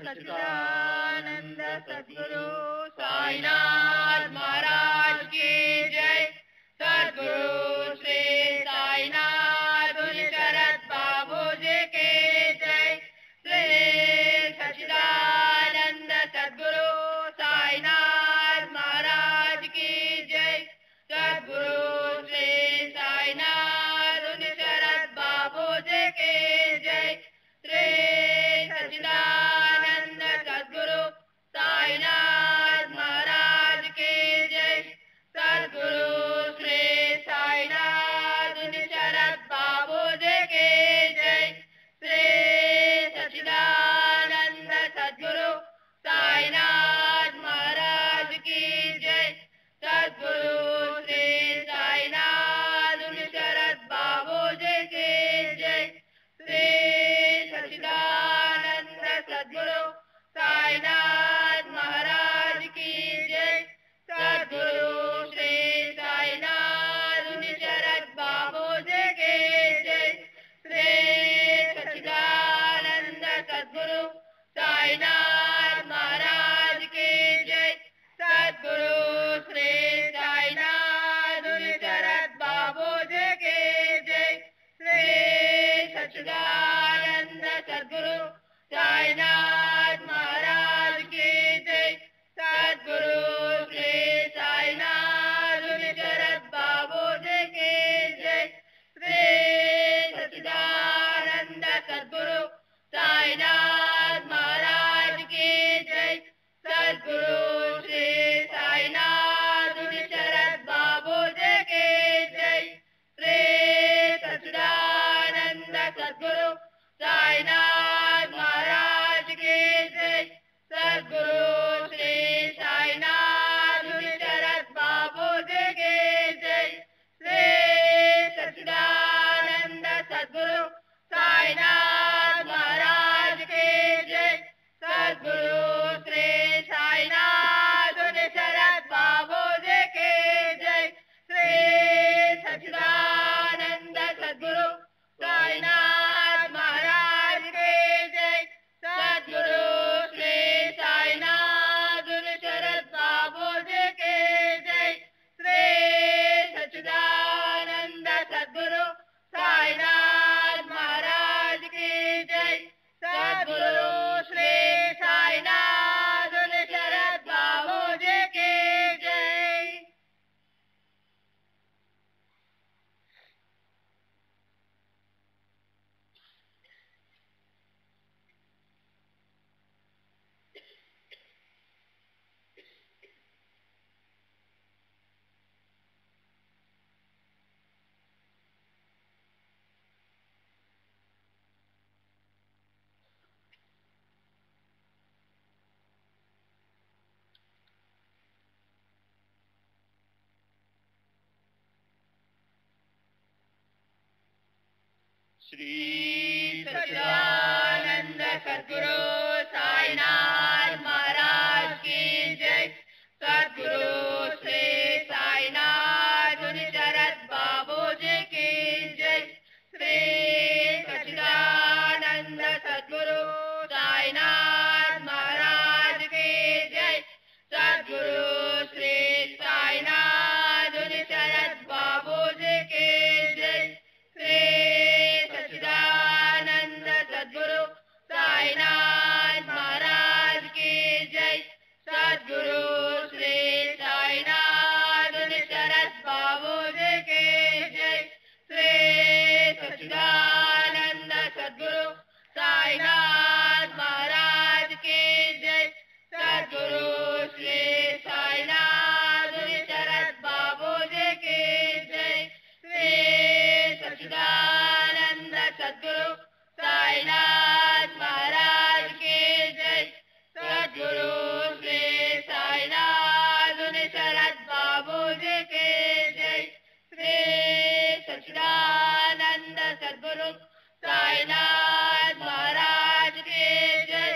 सच्चिदानंद सद्गुरु साईनाथ महाराज की जय। सद्गुरु श्री साईनाथुनी शरद बाबूजी की जय। श्री सच्चिदानंद सद्गुरु साईनाथ महाराज की जय। सद्गुरु श्री साईनाथुनी शरद बाबूजी की जय। श्री सच्चिदानंद सद्गुरु साईनाथ महाराज की जय। सद्गुरु श्री साईनाथुनी शरद बाबूजी की जय। श्री सच्चिदानंद सद्गुरु साईनाथ महाराज की जय। सद्गुरु श्री साईनाथुनी शरद बाबूजी की जय। श्री सच्चिदानंद सद्गुरु साईनाथ महाराज की जय। सद्गुरु श्री साईनाथुनी शरद बाबूजी की जय। श्री सच्चिदानंद सद्गुरु साईनाथ महाराज की जय। सद्गुरु श्री साईनाथुनी शरद बाबूजी की जय। श्री सच्चिदानंद सद्गुरु साईनाथ महाराज की जय। सद्गुरु श्री साईनाथुनी शरद बाबूजी की जय। श्री सच्चिदानंद सद्गुरु साईनाथ महाराज की जय। सद्गुरु श्री साईनाथुनी शरद बाबूजी की जय। श्री सच्चिदानंद सद्गुरु साईनाथ महाराज की जय। सद्गुरु श्री साईनाथुनी शरद बाबूजी की जय। श्री सच्चिदानंद सद्गुरु साईनाथ महाराज की जय। सद्गुरु श्री साईनाथुनी शरद बाबूजी की जय। श्री सच्चिदानंद सद्गुरु साईनाथ महाराज की जय। सद्गुरु श्री साईनाथुनी शरद बाबूजी की जय। श्री सच्चिदानंद सद्गुरु साईनाथ महाराज की जय। सद्गुरु श्री साईनाथुनी शरद बाबूजी की जय। श्री सच्चिदानंद सद्गुरु साईनाथ महाराज की जय। सद्गुरु श्री साईनाथुनी शरद बाबूजी की जय। श्री सच्चिदानंद सद्गुरु साईनाथ महाराज की जय। सद्गुरु श्री साईनाथुनी शरद बाबूजी की जय। श्री सच्चिदानंद सद्गुरु साईनाथ महाराज की जय। सद्गुरु श्री साईनाथुनी शरद बाबूजी की जय। श्री सच्चिदानंद सद्गुरु साईनाथ महाराज की जय। सद्गुरु श्री साईनाथुनी शरद बाबूजी की जय। श्री सच्चिदानंद सद्गुरु साईनाथ महाराज की जय। सद्गुरु श्री साईनाथुनी शरद बाबूजी की जय। श्री सच्चिदानंद सद्गुरु साईनाथ महाराज की जय।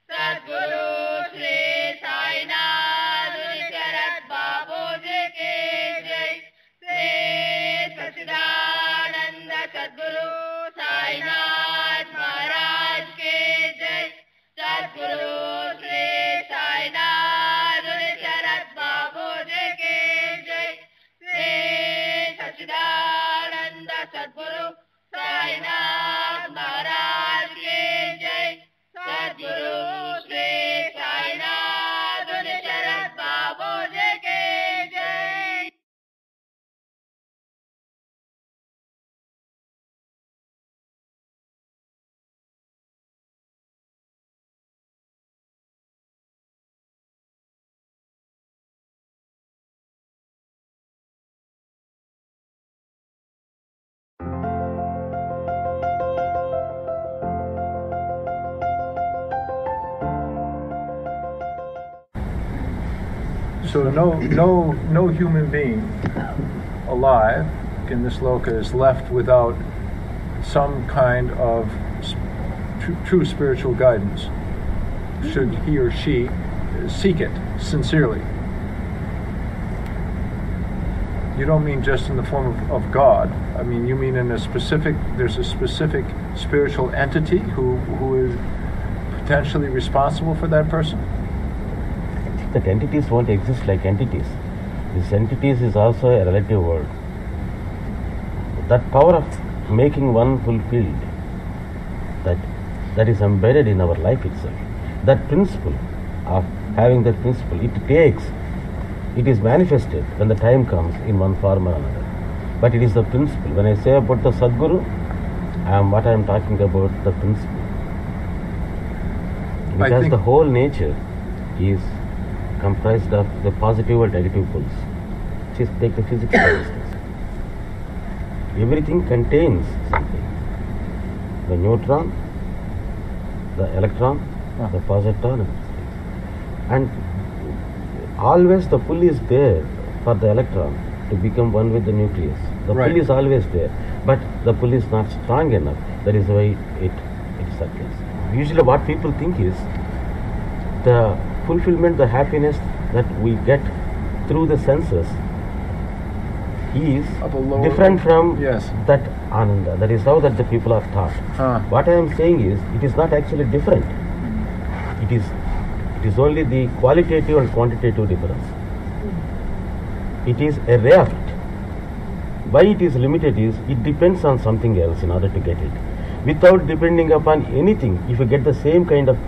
सद्गुरु श्री साईनाथुनी शरद बाबूजी की जय। श्री सच्चिदानंद सद्गुरु साईनाथ महाराज की जय। सद्गुरु So no human being alive in this loka is left without some kind of true spiritual guidance, should he or she seek it sincerely. You don't mean just in the form of God. I mean, you mean in there's a specific spiritual entity who is potentially responsible for that person? That entities won't exist like entities. These entities is also a relative word. That power of making one fulfilled, that is embedded in our life itself. That principle of having that principle, it is manifested when the time comes in one form or another. But it is the principle. When I say about the Sadguru, what I am talking about the principle. Because the whole nature is comprised of the positive or negative poles. Just take the physics for instance. Everything contains something. The neutron, the electron, the positron, and always the pull is there for the electron to become one with the nucleus. The pull is always there, but the pull is not strong enough. That is why it circles. Usually what people think is the fulfillment, the happiness that we get through the senses is different from that ananda. That is how that the people are taught. What I am saying is, it is not actually different. It is only the qualitative and quantitative difference. It is a ray of it. Why it is limited is, it depends on something else in order to get it. Without depending upon anything, if you get the same kind of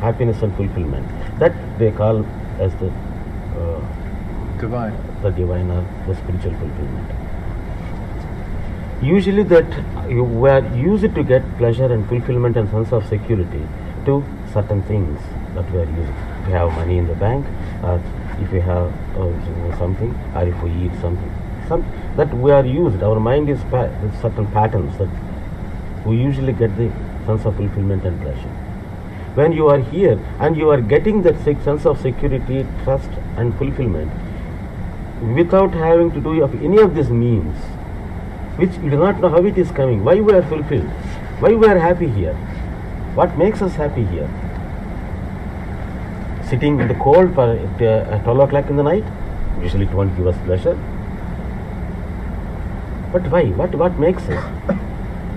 happiness and fulfillment, that they call as the divine or the spiritual fulfillment. Usually that we are used to get pleasure and fulfillment and sense of security to certain things that we are using. If we have money in the bank, or if we have something, or if we eat something, that we are used. Our mind is with certain patterns that we usually get the sense of fulfillment and pleasure. When you are here and you are getting that sense of security, trust and fulfillment without having to do of any of these means, which you do not know how it is coming, why we are fulfilled, why we are happy here, what makes us happy here. Sitting in the cold for 12 o'clock in the night, usually it won't give us pleasure. But why? What makes us?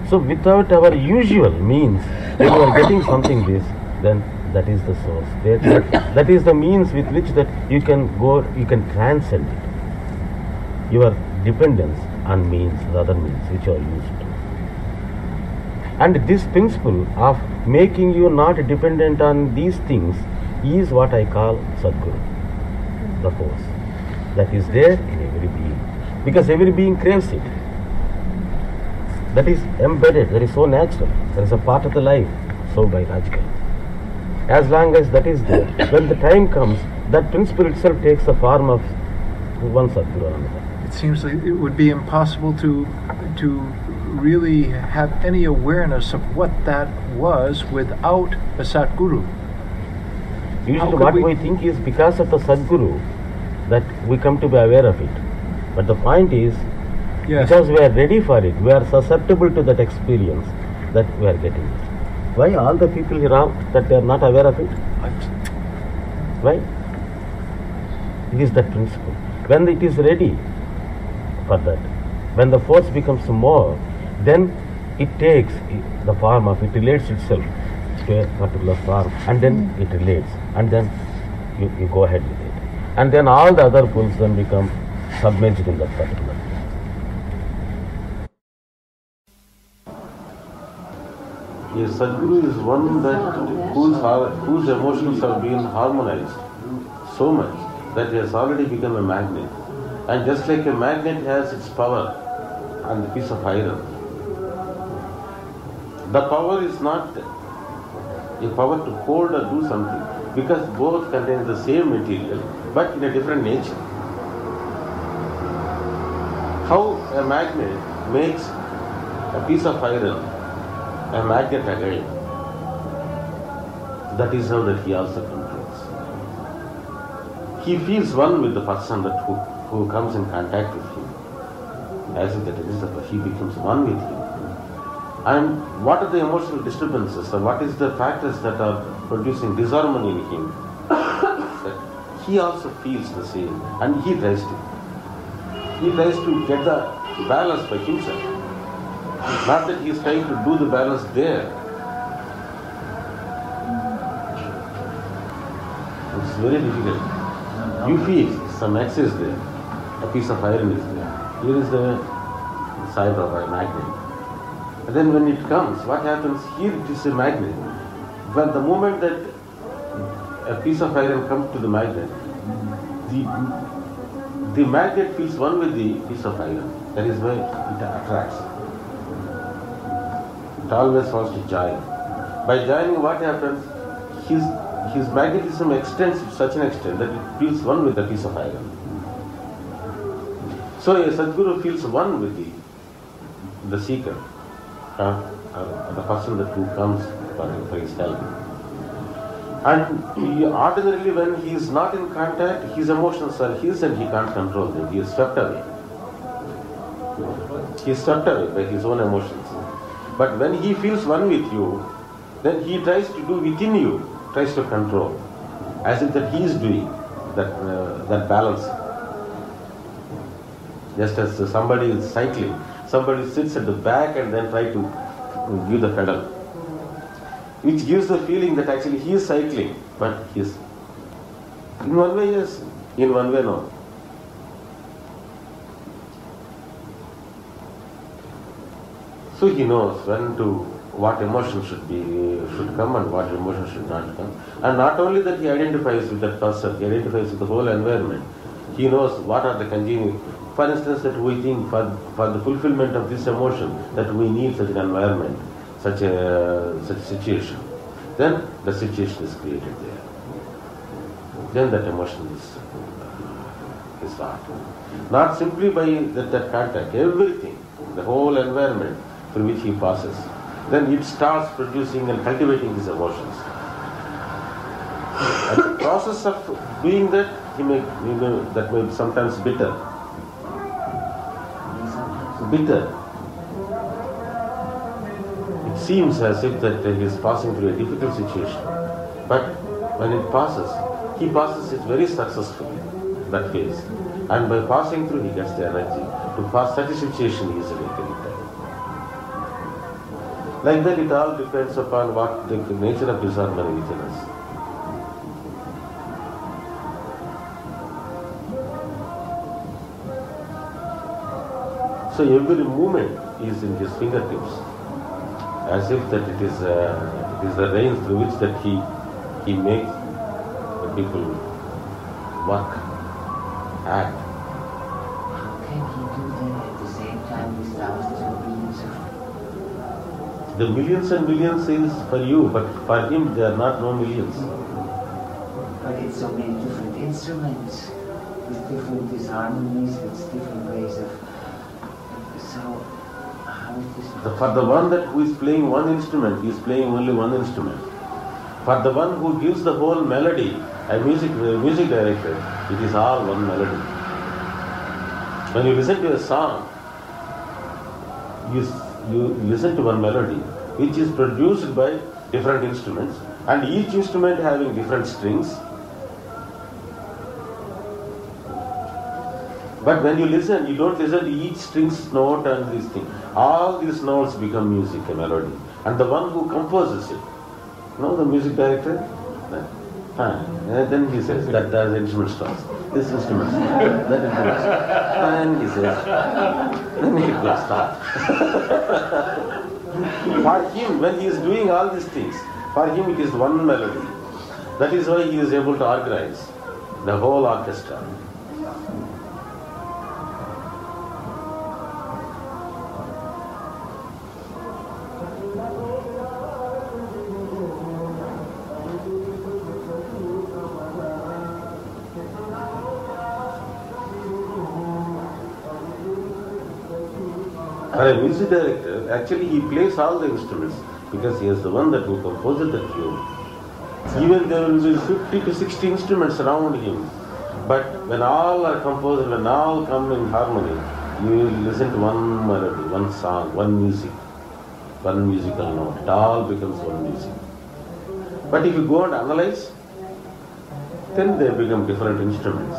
So without our usual means, when you are getting something this, then that is the source. That is the means with which that you can go, you can transcend it. Your dependence on means, the other means which you are used to. And this principle of making you not dependent on these things is what I call Sadguru, the force that is there in every being. Because every being craves it. That is embedded, that is so natural, that is a part of the life, so biological. As long as that is there, when the time comes, that principle itself takes the form of one Sadguru or another. It seems like it would be impossible to really have any awareness of what that was without a Satguru. Usually what we think is because of the Sadguru that we come to be aware of it. But the point is, because we are ready for it, we are susceptible to that experience that we are getting it. Why all the people here are that they are not aware of it? Why? It is that principle. When it is ready for that, when the force becomes more, then it takes the form of, it relates itself to a particular form, and then it relates, and then you go ahead with it. And then all the other pulls then become submerged in that particular. Yes, Sadguru is one that whose emotions have been harmonized so much that he has already become a magnet. And just like a magnet has its power on the piece of iron, the power is not a power to hold or do something, because both contain the same material but in a different nature. How a magnet makes a piece of iron a magnet again, that is how that he also controls. he feels one with the person who comes in contact with him. As if that is he becomes one with him. And what are the emotional disturbances, or what is the factors that are producing disharmony in him? That he also feels the same, and he tries to. He tries to get the balance by himself. Not that he is trying to do the balance there. It's very difficult. You feel some axis there, a piece of iron is there. Here is the side of a magnet. And then when it comes, what happens? Here it is a magnet. But the moment that a piece of iron comes to the magnet, the magnet feels one with the piece of iron. That is why it attracts. It always wants to join. By joining, what happens? His magnetism extends to such an extent that it feels one with the piece of iron. So a Sadguru feels one with the seeker, the person who comes for his help. And ordinarily when he is not in contact, his emotions are his and he can't control them. He is swept away. He is swept away by his own emotions. But when he feels one with you, then he tries to do within you, tries to control, as if that he is doing that balance. Just as somebody is cycling, somebody sits at the back and then try to give the pedal, which gives the feeling that actually he is cycling, but he is in one way yes, in one way no. So he knows what emotion should come and what emotion should not come. And not only that he identifies with that person, he identifies with the whole environment. He knows what are the congenial. For instance, that we think for the fulfillment of this emotion that we need such an environment, such a situation. Then the situation is created there. Then that emotion is start. Not simply by that contact, everything, the whole environment through which he passes. Then it starts producing and cultivating his emotions. And the process of doing that, that may be sometimes bitter. Bitter. It seems as if that he is passing through a difficult situation. But when it passes, he passes it very successfully, that phase. And by passing through, he gets the energy to pass such a situation easily. Like that, it all depends upon what the nature of disharmony within us. So every movement is in his fingertips, as if that it is the reins through which that he makes the people work, act. How can he do that at the same time with thousands of millions of? The millions and millions is for you, but for him there are not no millions. But it's so many different instruments with different disharmonies, with different ways of. So how is this? For the one who is playing one instrument, he is playing only one instrument. For the one who gives the whole melody, a music director, it is all one melody. When you listen to a song, you listen to one melody, which is produced by different instruments, and each instrument having different strings. But when you listen, you don't listen to each string's note and these things. All these notes become music, a melody. And the one who composes it, the music director, and then he says that the instrument starts. This instrument, that instrument starts. And he says, then he will start. For him, when he is doing all these things, for him it is one melody. That is why he is able to organize the whole orchestra. For a music director, actually he plays all the instruments because he is the one who composes the tune. Even there will be 50 to 60 instruments around him. But when all are composed, when all come in harmony, you will listen to one melody, one song, one music, one musical note. It all becomes one music. But if you go and analyze, then they become different instruments.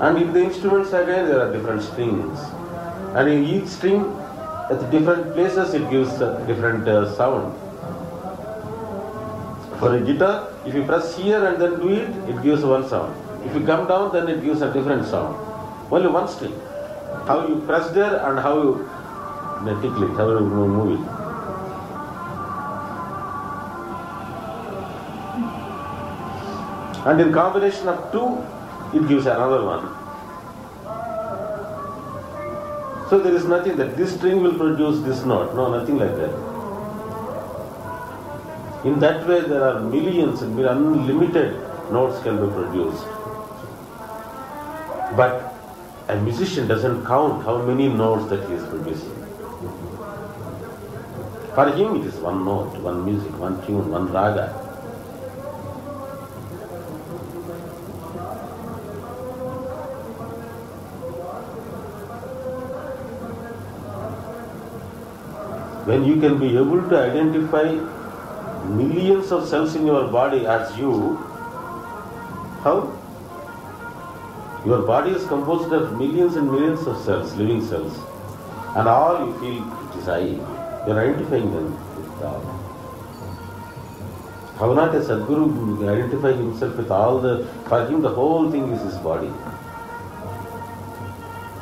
And in the instruments again, there are different strings. And in each string, at different places, it gives a different sound. For a guitar, if you press here and then do it, it gives one sound. If you come down, then it gives a different sound. Only one string. How you press there and how you tickle it, how you move it. And in combination of two, it gives another one. So there is nothing that this string will produce this note. No, nothing like that. In that way, there are millions, unlimited notes can be produced. But a musician doesn't count how many notes that he is producing. For him, it is one note, one music, one tune, one raga. When you can be able to identify millions of cells in your body as you, how? Your body is composed of millions and millions of cells, living cells, and all you feel it is I. You are identifying them with all. How not a Sadguru identify himself with all for him the whole thing is his body.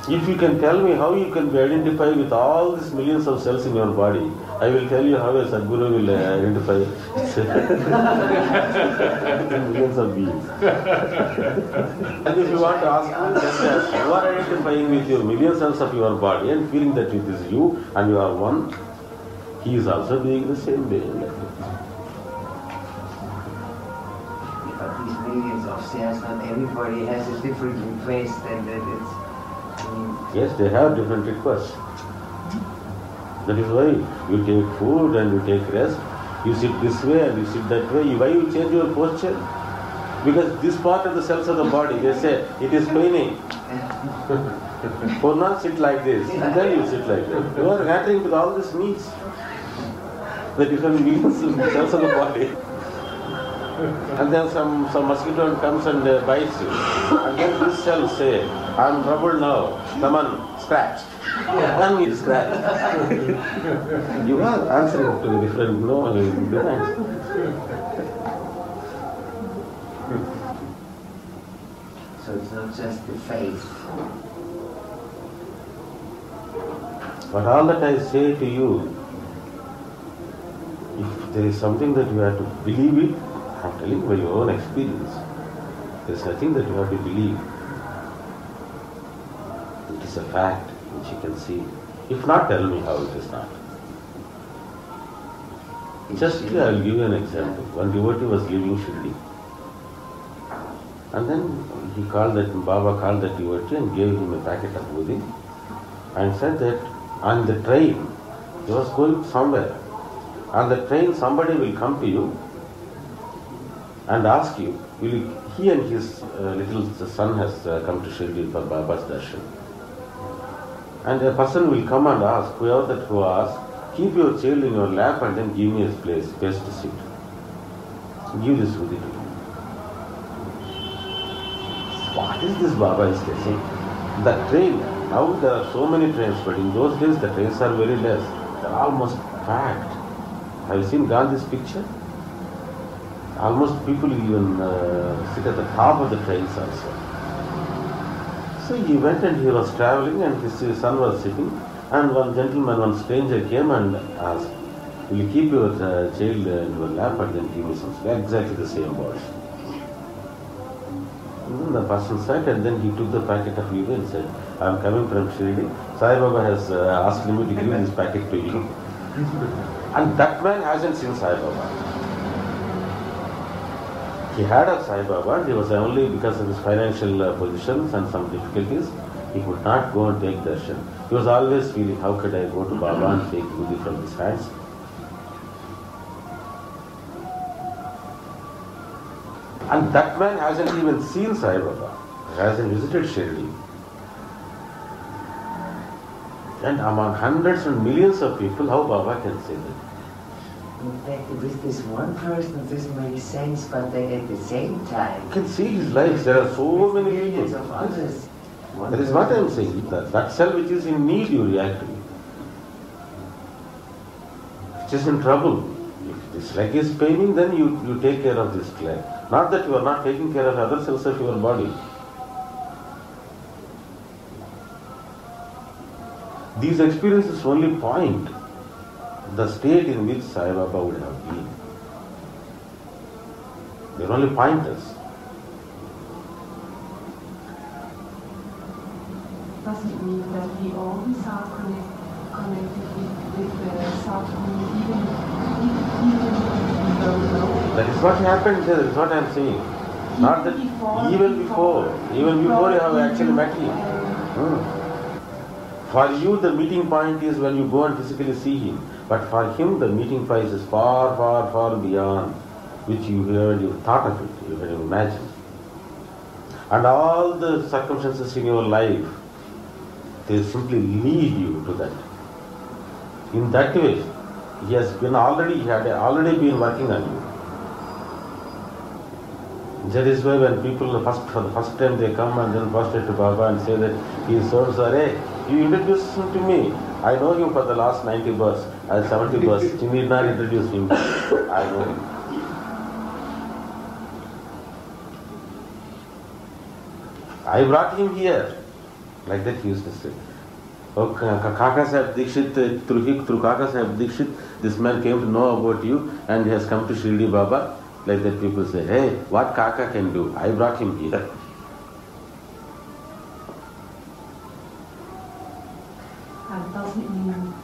If you can tell me how you can be identified with all these millions of cells in your body, I will tell you how a Sadguru will identify millions of beings. And if you want to ask me, just ask, you are identifying with your million cells of your body and feeling that it is you and you are one, he is also doing the same way. But these millions of cells, not everybody has a different request, and that it's. Yes, they have different requests. That is why you take food and you take rest. You sit this way and you sit that way. Why you change your posture? Because this part of the cells of the body, they say, it is paining. For not sit like this, and then you sit like that. You are answering with all these needs. The different needs in the cells of the body. And then some mosquito comes and bites you. And then this cell say, I am troubled now. Come on, scratch. And you scratch. You are answering to the different demands. So it's not just the faith. But all that I say to you, if there is something that you have to believe it, I am telling by your own experience. There is nothing that you have to believe. It is a fact which you can see. If not, tell me how it is not. Just I will give you an example. One devotee was leaving Shirdi. And then Baba called that devotee and gave him a packet of Budi and said that on the train, he was going somewhere. On the train, somebody will come to you and ask you, he and his little son has come to Shirdi for Baba's darshan. And a person will come and ask, whoever that who asks, keep your child in your lap and then give me a place to sit. Give this Budi to me. What is this Baba is saying? The train, now there are so many trains, but in those days the trains are very less. They are almost packed. Have you seen Gandhi's picture? Almost people even sit at the top of the trains also. So he went and he was travelling and his son was sitting, and one stranger came and asked, will you keep your child in your lap and then give me some sleep? Exactly the same words. And then the person sat and then he took the packet of urine and said, I am coming from Shirdi. Sai Baba has asked me to give this packet to you. And that man hasn't seen Sai Baba. He had a Sai Baba, he was only because of his financial positions and some difficulties, he could not go and take darshan. He was always feeling, how could I go to Baba and take Budi from his hands? And that man hasn't even seen Sai Baba. hasn't visited Shirdi. And among hundreds and millions of people, how Baba can say that? In fact, with this one person, this makes sense, but then at the same time, You can see his life. There are so many millions people. of others. That is what I am saying. That cell which is in need, you react to it. Which is in trouble. If this leg is paining, then you take care of this leg. Not that you are not taking care of other cells of your body. These experiences only point the state in which Sai Baba would have been. They only point us. Does it mean that we always are connected with the Satsang, even if we don't know? That is what happened here, that is what I am saying. Not that even before you have actually met him. For you the meeting point is when you go and physically see him. But for him the meeting point is far, far, far beyond which you thought of it, you had imagined. And all the circumstances in your life, they simply lead you to that. In that way, he had already been working on you. That is why when people for the first time they come and then prostrate to Baba and say that he is so sorry, you introduced him to me. I know him for the last 90 births, 70 births. You need not introduce him. I know him. I brought him here. Like that he used to say. Oh, Kaka Sahib Dikshit, through Kaka Sahib Dikshit, this man came to know about you and he has come to Shirdi Baba. Like that people say, hey, what Kaka can do? I brought him here. And does it mean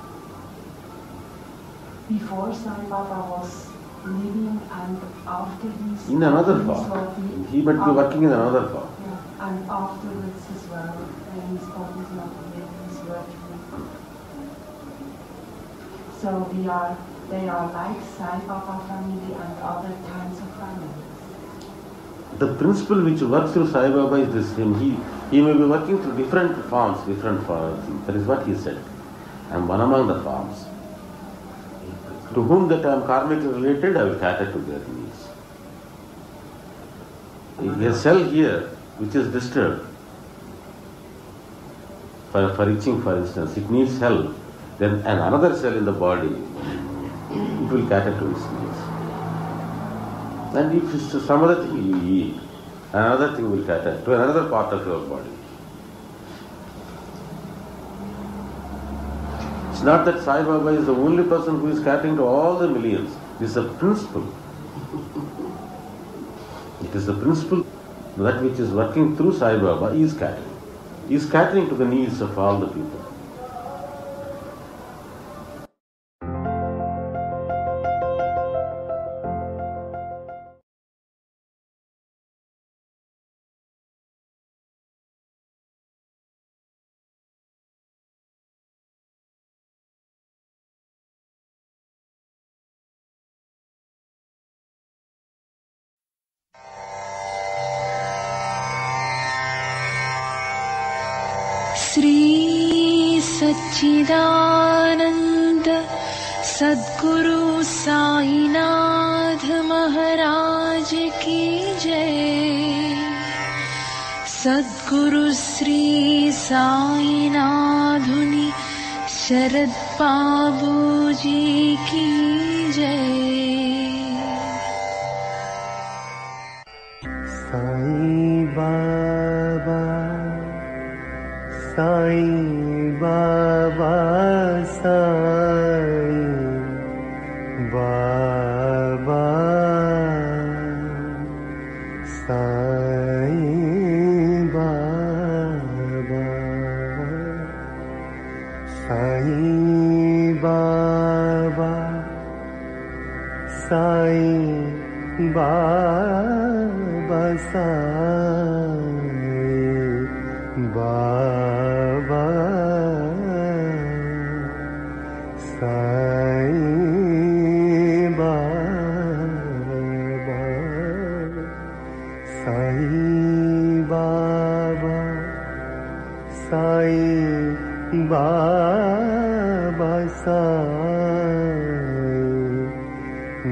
before Sai Baba was living and after he's In another form. He might be working in another form. Yeah, and afterwards as well, when his body is not living, he's working. So they are like Sai Baba family and other kinds of families. The principle which works through Sai Baba is the same. He may be working through different forms. That is what he said. I am one among the forms. To whom that I am karmically related, I will cater to their needs. A cell here which is disturbed, for itching for instance, it needs help, then another cell in the body, it will cater to its needs. And if it's some other thing you eat, another thing will cater to another part of your body. It's not that Sai Baba is the only person who is catering to all the millions. It is a principle. It is the principle that which is working through Sai Baba is catering. He is catering to the needs of all the people. Shri सच्चिदानंद सद्गुरु साईनाथ महाराज की जय। सद्गुरु श्री साईनाथुनी शरद बाबूजी की जय। Sai Baba Sai Baba Sai Baba Sai Baba Sai Baba Sai Baba Sai Baba Sai Baba Sai Baba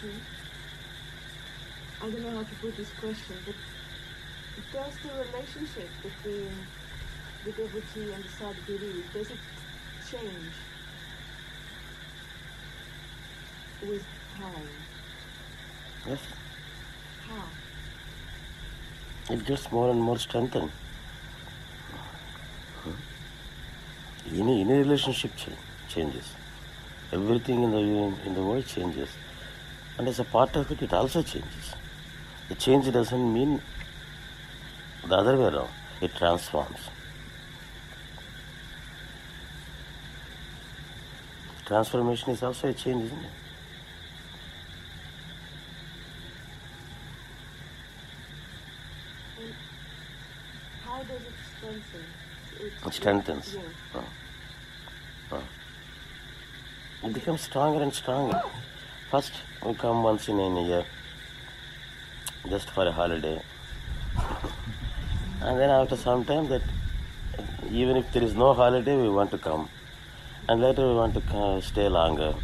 Babuji, I don't know how to put this question, but does the relationship between the devotee and the Sadguru, does it change with time? Yes. How? It gets more and more strengthened. Any relationship changes. Everything in the world changes. And as a part of it, it also changes. The change doesn't mean the other way around. It transforms. Transformation is also a change, isn't it? And how does it strengthen? It strengthens. Yeah. It becomes stronger and stronger. First, we come once in a year, just for a holiday. And then after some time, that even if there is no holiday, we want to come. And later we want to stay longer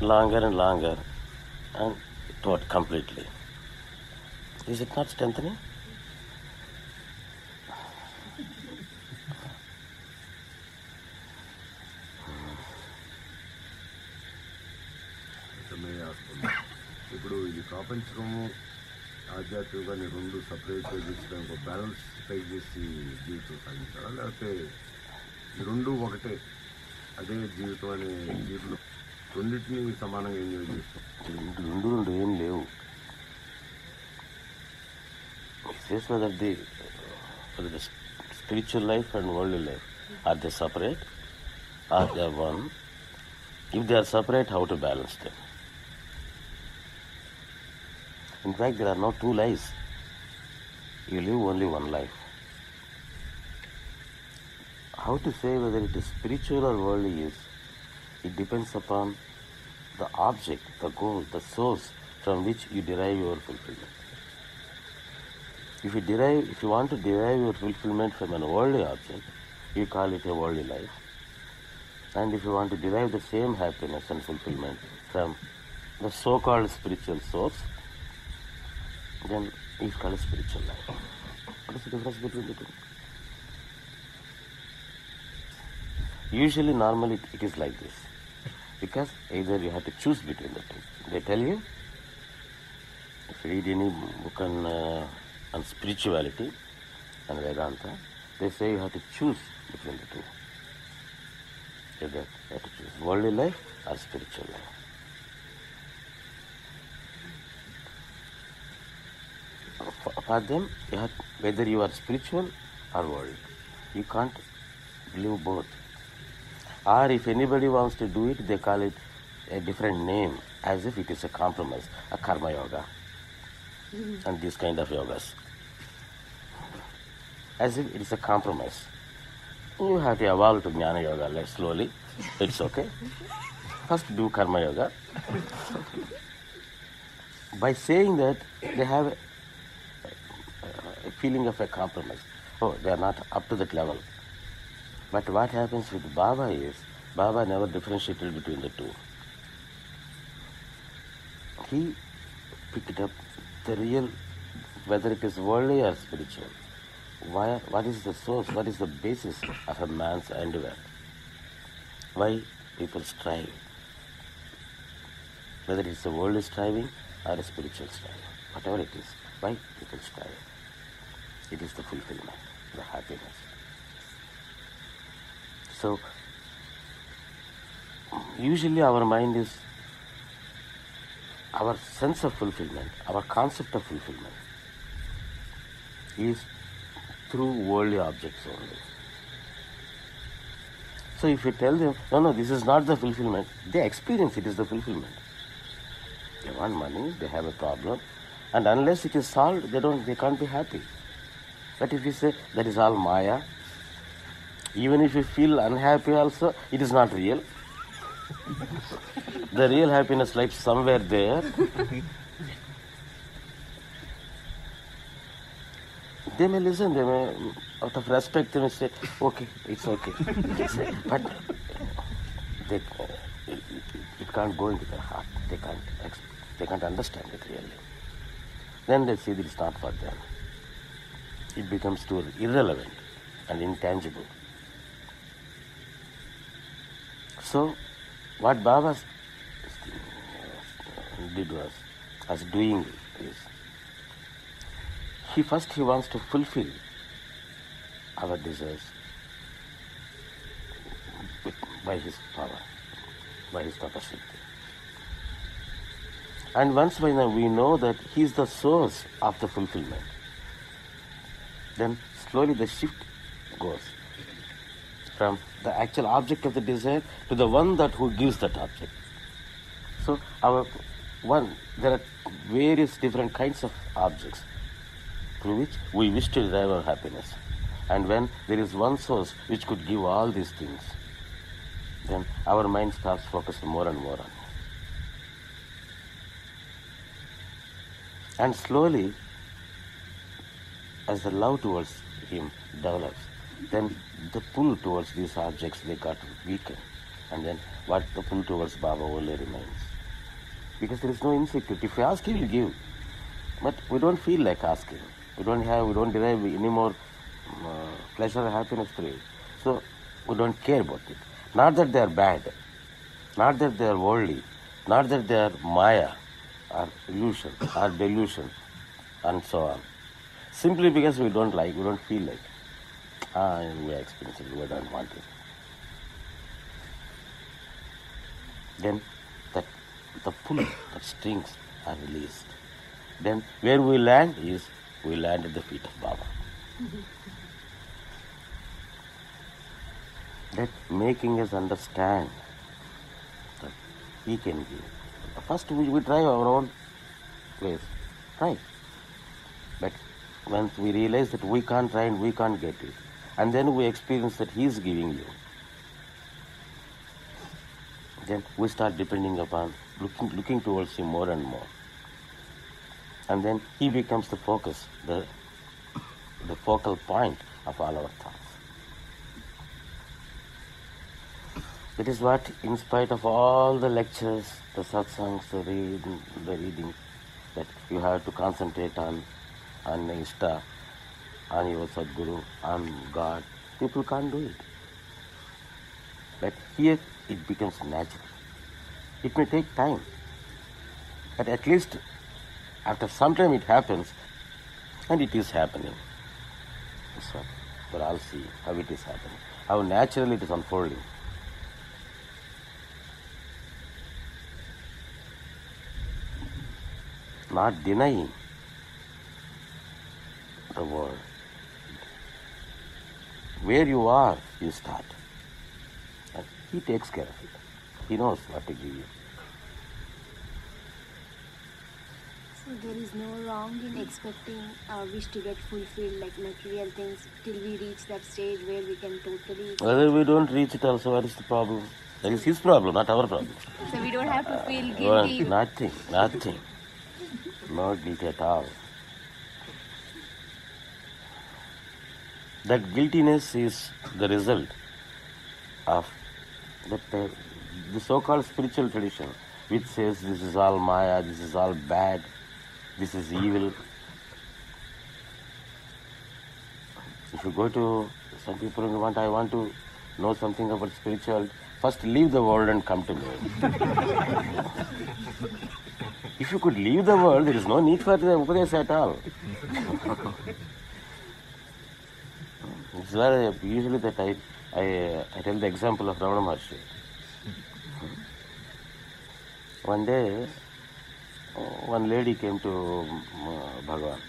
and longer, and taught completely. Is it not strengthening? ఇప్పుడు ఇది ప్రపంచము ఆధ్యాత్మికంగా రెండు separate చేయించడానికి ఒక balance strike చేసి జీవితం సాగించాలా, లేకపోతే ఈ రెండు ఒకటే అదే జీవితం అనే జీవితంలో రెండింటినీ సమానంగా ఎంజాయ్ చేస్తాం? రెండు ఏం లేవు. Says whether the spiritual life and worldly life, are they separate? Are they one? If they are separate, how to balance them? In fact, there are no two lives. You live only one life. How to say whether it is spiritual or worldly is, it depends upon the object, the goal, the source from which you derive your fulfillment. If you want to derive your fulfillment from an worldly object, you call it a worldly life. And if you want to derive the same happiness and fulfillment from the so-called spiritual source, then it's called a spiritual life. What is the difference between the two? Usually, normally, it is like this. Because either you have to choose between the two. They tell you, if you read any book on spirituality and Vedanta, they say you have to choose between the two. You have to choose worldly life or spiritual life. For them, whether you are spiritual or worldly, you can't live both. Or if anybody wants to do it, they call it a different name, as if it is a compromise, a karma yoga, and this kind of yogas. As if it is a compromise. You have to evolve to Jnana Yoga slowly. It's okay. First do Karma Yoga. By saying that, they have a feeling of a compromise. Oh, they are not up to that level. But what happens with Baba is, Baba never differentiated between the two. He picked up the real, whether it is worldly or spiritual. What is the source, what is the basis of a man's endeavor? Why people strive? Whether it is a worldly striving or a spiritual striving, whatever it is, why people strive? It is the fulfillment, the happiness. So, usually our mind is, our sense of fulfillment, our concept of fulfillment is through worldly objects only. So if you tell them, no, this is not the fulfillment, they experience it is the fulfillment. They want money, they have a problem, and unless it is solved, they can't be happy. But if you say that is all Maya, even if you feel unhappy also, it is not real. The real happiness lies somewhere there. They may listen, they may, out of respect, they may say, okay, it's okay. But it can't go into their heart. They can't They can't understand it really. Then they see that it's not for them. It becomes too irrelevant and intangible. So, what Baba did was doing is, he wants to fulfill our desires by his power, by his tapashakti. And once we know that he is the source of the fulfillment, then slowly the shift goes from the actual object of the desire to the one that who gives that object. So there are various different kinds of objects through which we wish to derive our happiness. And when there is one source which could give all these things, then our mind starts focused more and more on it. And slowly, as the love towards him develops, then the pull towards these objects, they got weakened. And then the pull towards Baba only remains. Because there is no insecurity. If we ask, he will give. But we don't feel like asking. We don't derive any more pleasure or happiness through it. So we don't care about it. Not that they are bad, not that they are worldly, not that they are maya or illusion or delusion and so on. Simply because we don't feel like we are experiencing it, we don't want it. Then the pull, the strings are released. Then where we land at the feet of Baba. That making us understand that he can give. First we try our own ways. Try. But once we realize that we can't try and we can't get it, and then we experience that he is giving you, then we start depending upon, looking towards him more and more. And then he becomes the focus, the focal point of all our thoughts. That is what, in spite of all the lectures, the satsangs, the reading, that you have to concentrate on Ishta, on your Sadguru, on God, people can't do it. But here it becomes natural. It may take time, but at least after some time it happens, and it is happening. That's what we're all seeing, how it is happening, how naturally it is unfolding. Not denying the world. Where you are, you start. And he takes care of it. He knows what to give you. So there is no wrong in expecting our wish to get fulfilled, like material things, till we reach that stage where we can totally... Whether we don't reach it also, what is the problem? That is his problem, not our problem. So we don't have to feel guilty. Nothing. No guilt at all. That guiltiness is the result of the so-called spiritual tradition, which says this is all maya, this is all bad, this is evil. If you go to some people and I want to know something about spirituality, first leave the world and come to me. If you could leave the world, there is no need for the Upadesh at all. This is why usually that I tell the example of Ramana Maharshi. One day, one lady came to Bhagavan,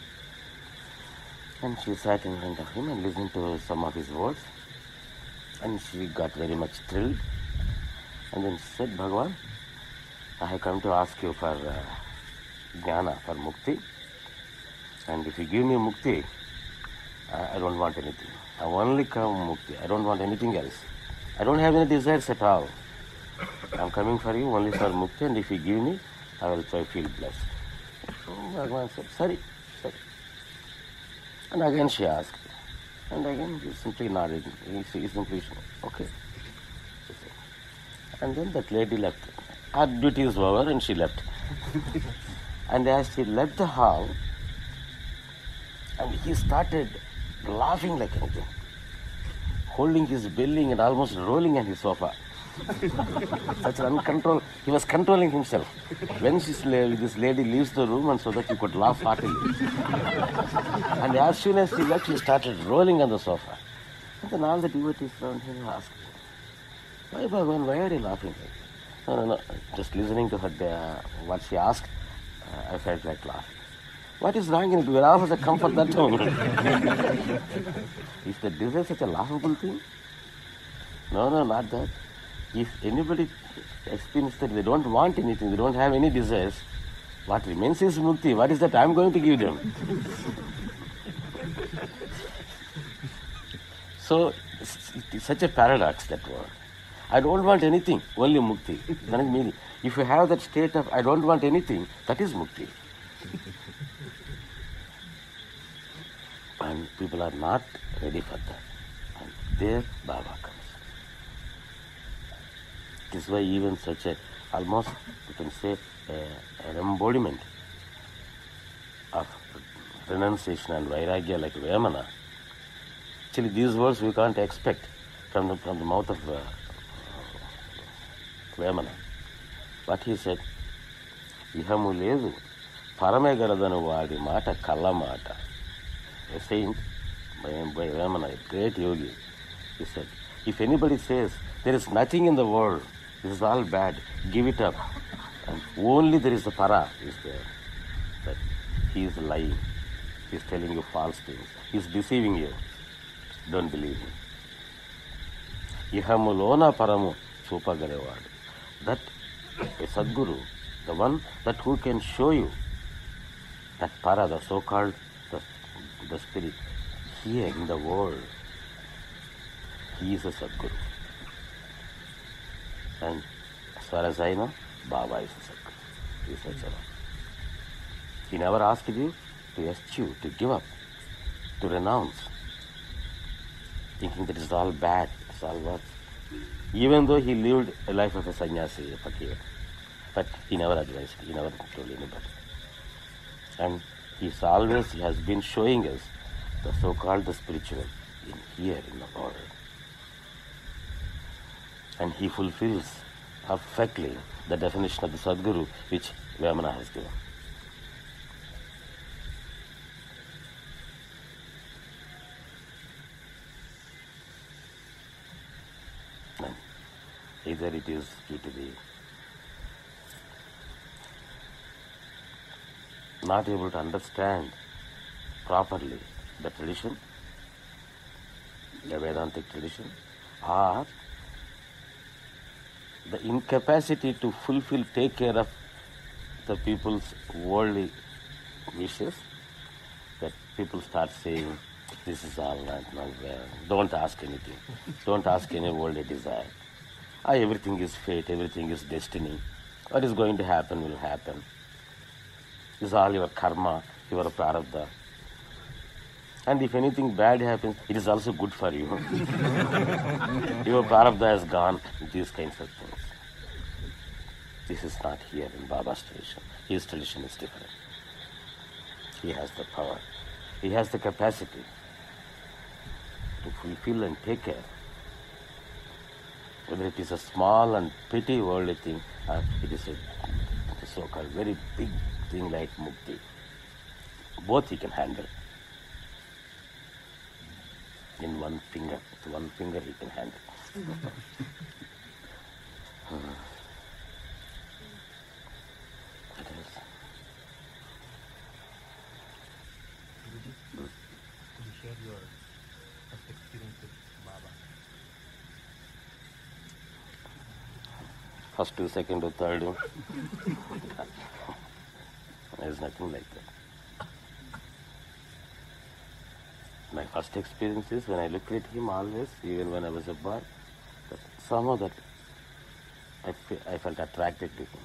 and she sat in front of him and listened to some of his words, and she got very much thrilled, and then she said, Bhagavan, I have come to ask you for jnana, for mukti, and if you give me mukti, I don't want anything. I only come mukti. I don't want anything else. I don't have any desires at all. I'm coming for you only for mukti, and if you give me, I will feel blessed. So Bhagavan said, sorry. And again she asked, and again he simply nodded. He simply said, okay. And then that lady left. Her duty is over and she left. And as he left the hall, and he started laughing like anything, holding his belly and almost rolling on his sofa. Such an uncontrolled, he was controlling himself. When this lady leaves the room, and so that he could laugh heartily. And as soon as he left, he started rolling on the sofa. And then all the devotees around him asked, "Why, Bhagavan, why are you laughing?" No. Just listening to her, what she asked, I felt like laughing. What is wrong in it? We are all the comfort that moment. Is the desire such a laughable thing? No, not that. If anybody experiences that they don't want anything, they don't have any desires, what remains is mukti. What is that I am going to give them? So, it's such a paradox, that word. I don't want anything, only mukti. That is meaning. If you have that state of I don't want anything, that is mukti. And people are not ready for that. And there Baba comes. This is why even such a, almost you can say, an embodiment of renunciation and vairagya like Vemana. Actually, these words we can't expect from the mouth of Vemana. What he said, Ihamu ledu, parame garadanu vaadi mata kalla mata. A saint, by Vemana, a great yogi, he said, if anybody says there is nothing in the world, this is all bad, give it up. And only there is the para is there. That he is lying. He is telling you false things. He is deceiving you. Don't believe him. Ihamu lona paramu chupagarevadu. That a Sadguru, the one that who can show you that para, the so-called the spirit, here in the world, he is a Sadguru. And as far as I know, Baba is a Sadguru. He is such a one. He never asked you to eschew, to give up, to renounce, thinking that it's all bad, it's all what. Even though he lived a life of a sannyasi, a fakir, but he never advised, he never told anybody. And he has been showing us the so-called the spiritual in here in the world. And he fulfills perfectly the definition of the Sadguru which Vemana has given. And either it is due to the not able to understand properly the tradition, the Vedantic tradition, or the incapacity to fulfill, take care of the people's worldly wishes, that people start saying, this is all not well, don't ask anything, don't ask any worldly desire. Everything is fate, everything is destiny. What is going to happen will happen. This is all your karma, your prarabdha. And if anything bad happens, it is also good for you. Your prarabdha has gone, these kinds of things. This is not here in Baba's tradition. His tradition is different. He has the power. He has the capacity to fulfill and take care. Whether it is a small and petty worldly thing, or it is a so-called very big thing like mukti. Both he can handle. In one finger. With one finger he can handle. It is. Could you share your first experience with Baba? First to second to third. There's nothing like that. My first experience is when I look at him always, even when I was a boy, that somehow that I felt attracted to him.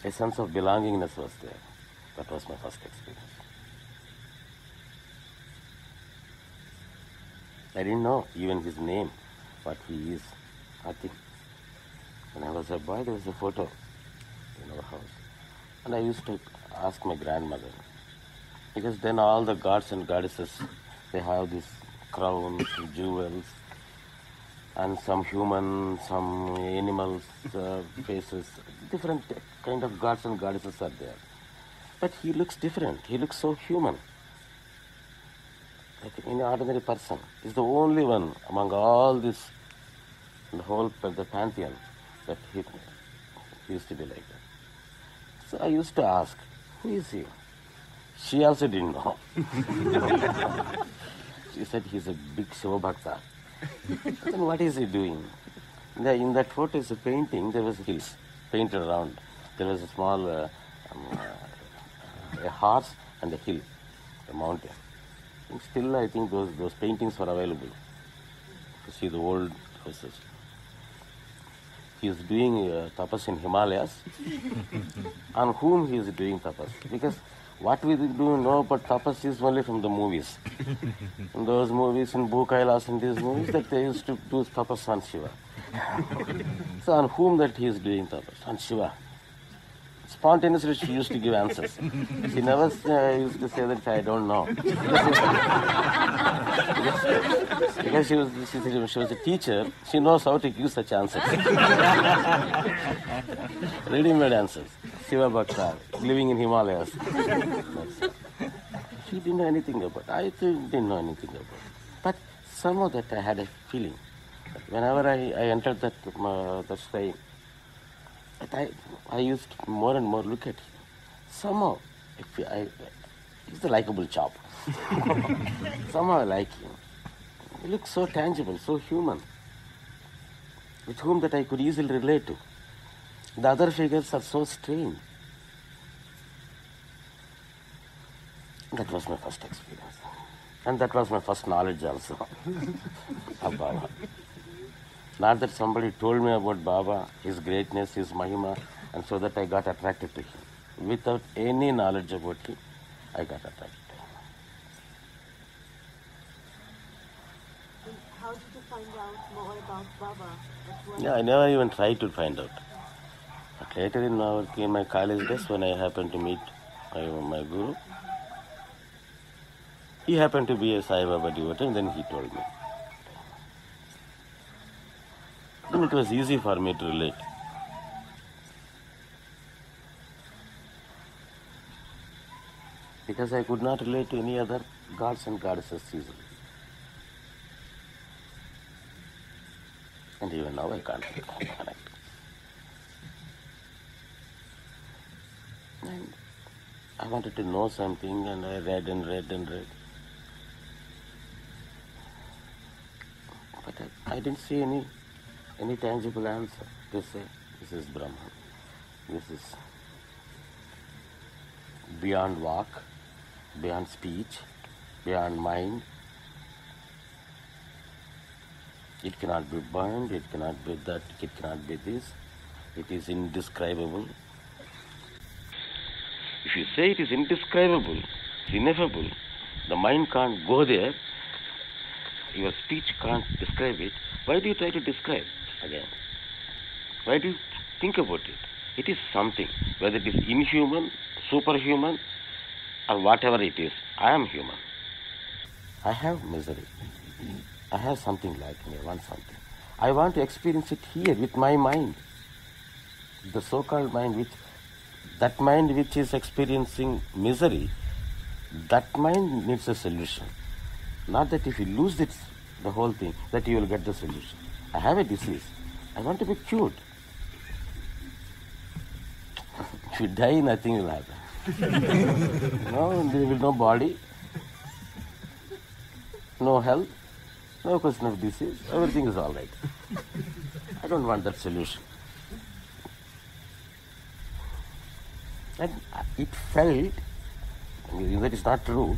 A sense of belongingness was there. That was my first experience. I didn't know even his name, what he is, nothing. When I was a boy, there was a photo in our house. And I used to ask my grandmother, because then all the gods and goddesses, they have these crowns, jewels, and some human, some animals, faces, different kind of gods and goddesses are there. But he looks different. He looks so human. Like an ordinary person. He's the only one among all this, the whole the pantheon, that he used to be like that. So I used to ask, who is he? She also didn't know. She said he's a big Shiva Bhakta. Then what is he doing? In that photo is a painting, there was hills painted around. There was a small a horse and a hill, a mountain. And still I think those paintings were available. You see the old houses. He is doing tapas in Himalayas. On whom he is doing tapas? Because what we do know about tapas is only from the movies. In those movies, in Bhukailas and these movies, that they used to do tapas on Shiva. So on whom that he is doing tapas? On Shiva. Spontaneously she used to give answers. She never used to say that I don't know. Because she was a teacher, she knows how to give such answers. Ready-made answers. Shiva Bhakta, living in Himalayas. She didn't know anything about it. I didn't know anything about it. But somehow that I had a feeling. That whenever I entered that shrine, I used to more and more look at him. Somehow, he's a likable chap. Somehow I like him. He looks so tangible, so human, with whom that I could easily relate to. The other figures are so strange. That was my first experience. And that was my first knowledge also of Baba. Not that somebody told me about Baba, his greatness, his mahima, and so that I got attracted to him. Without any knowledge about him, I got attracted to him. And how did you find out more about Baba? Yeah, I never even tried to find out. But later in my college days, when I happened to meet my Guru, he happened to be a Sai Baba devotee, and then he told me. Then it was easy for me to relate. Because I could not relate to any other gods and goddesses easily. And even now I can't connect. And I wanted to know something, and I read and read and read. But I didn't see any tangible answer. They say, this is Brahman. This is beyond walk, beyond speech, beyond mind. It cannot be burned, it cannot be that, it cannot be this. It is indescribable. If you say it is indescribable, it's ineffable, the mind can't go there, your speech can't describe it, why do you try to describe again? Why do you think about it? It is something, whether it is inhuman, superhuman, or whatever it is. I am human. I have misery. I have something like me, I want something. I want to experience it here with my mind. The so-called mind, that mind which is experiencing misery, that mind needs a solution. Not that if you lose it, the whole thing, that you will get the solution. I have a disease. I want to be cured. If you die, nothing will happen. No, there will be no body, no health, no question of disease. Everything is all right. I don't want that solution. And it felt, that is not true,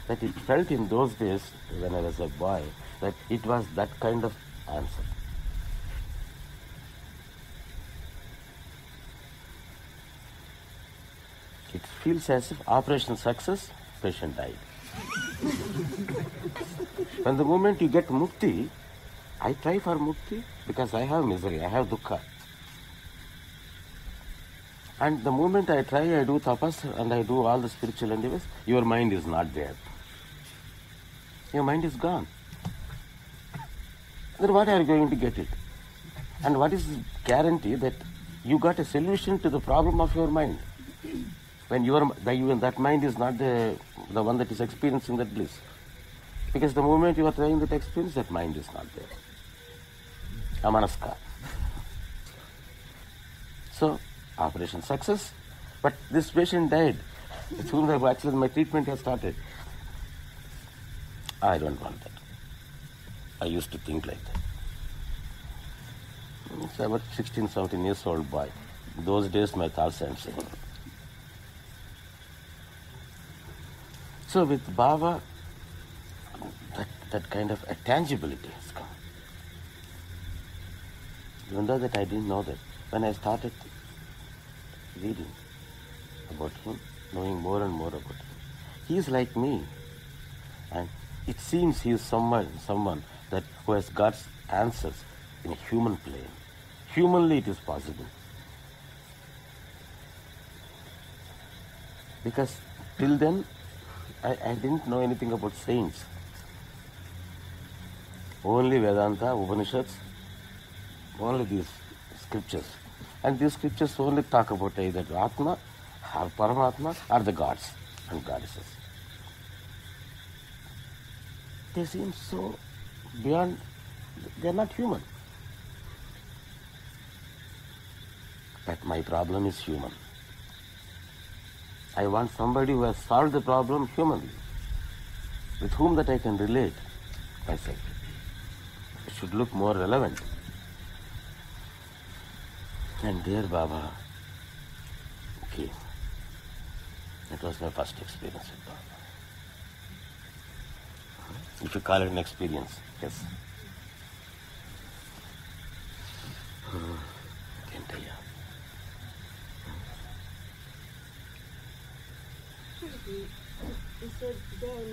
that it felt in those days when I was a boy, that it was that kind of answer. It feels as if operation success, patient died. When the moment you get mukti, I try for mukti because I have misery, I have dukkha. And the moment I try, I do tapas and I do all the spiritual endeavors, your mind is not there. Your mind is gone. Then what are you going to get it? And what is the guarantee that you got a solution to the problem of your mind? When that mind is not the one that is experiencing that bliss. Because the moment you are trying that experience, that mind is not there. Amanaska. So, operation success, but this patient died. With whom actually my treatment has started. I don't want that. I used to think like that. It's about 16, 17 years old boy. Those days my thoughts I'm saying. So with Baba, that kind of a tangibility has come. Even though that I didn't know that. When I started reading about him, knowing more and more about him, he is like me. And it seems he is someone that who has got answers in a human plane. Humanly it is possible. Because till then, I didn't know anything about saints. Only Vedanta, Upanishads, only these scriptures. And these scriptures only talk about either Atma or Paramatma or the gods and goddesses. They seem so beyond, they are not human. But my problem is human. I want somebody who has solved the problem humanly, with whom that I can relate myself. It should look more relevant. And there Baba came. That was my first experience with Baba. If you call it an experience, yes. Can't tell you. You said then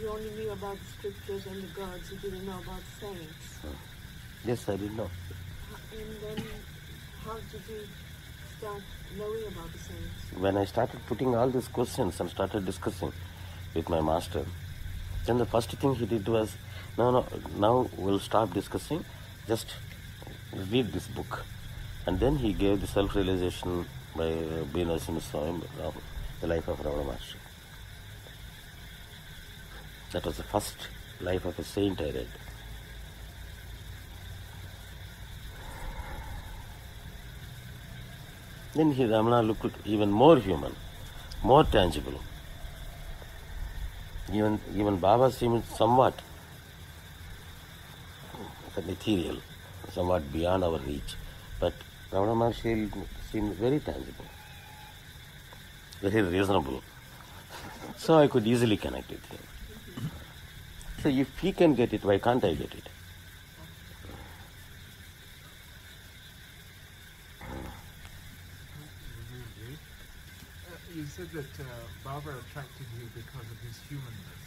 you only knew about the scriptures and the gods, you didn't know about saints. Yes, I did know. And then how did you start knowing about the saints? When I started putting all these questions and started discussing with my master, then the first thing he did was, no, now we'll stop discussing, just read this book. And then he gave the self-realization by B. Narasimha, the life of Ravana Maharshi. That was the first life of a saint I read. Then Ramana looked even more human, more tangible. Even Baba seemed somewhat ethereal, somewhat beyond our reach. But Ravana Maharshi seemed very tangible, very reasonable. So I could easily connect with him. So if he can get it, why can't I get it? You said that Baba attracted you because of his humanness.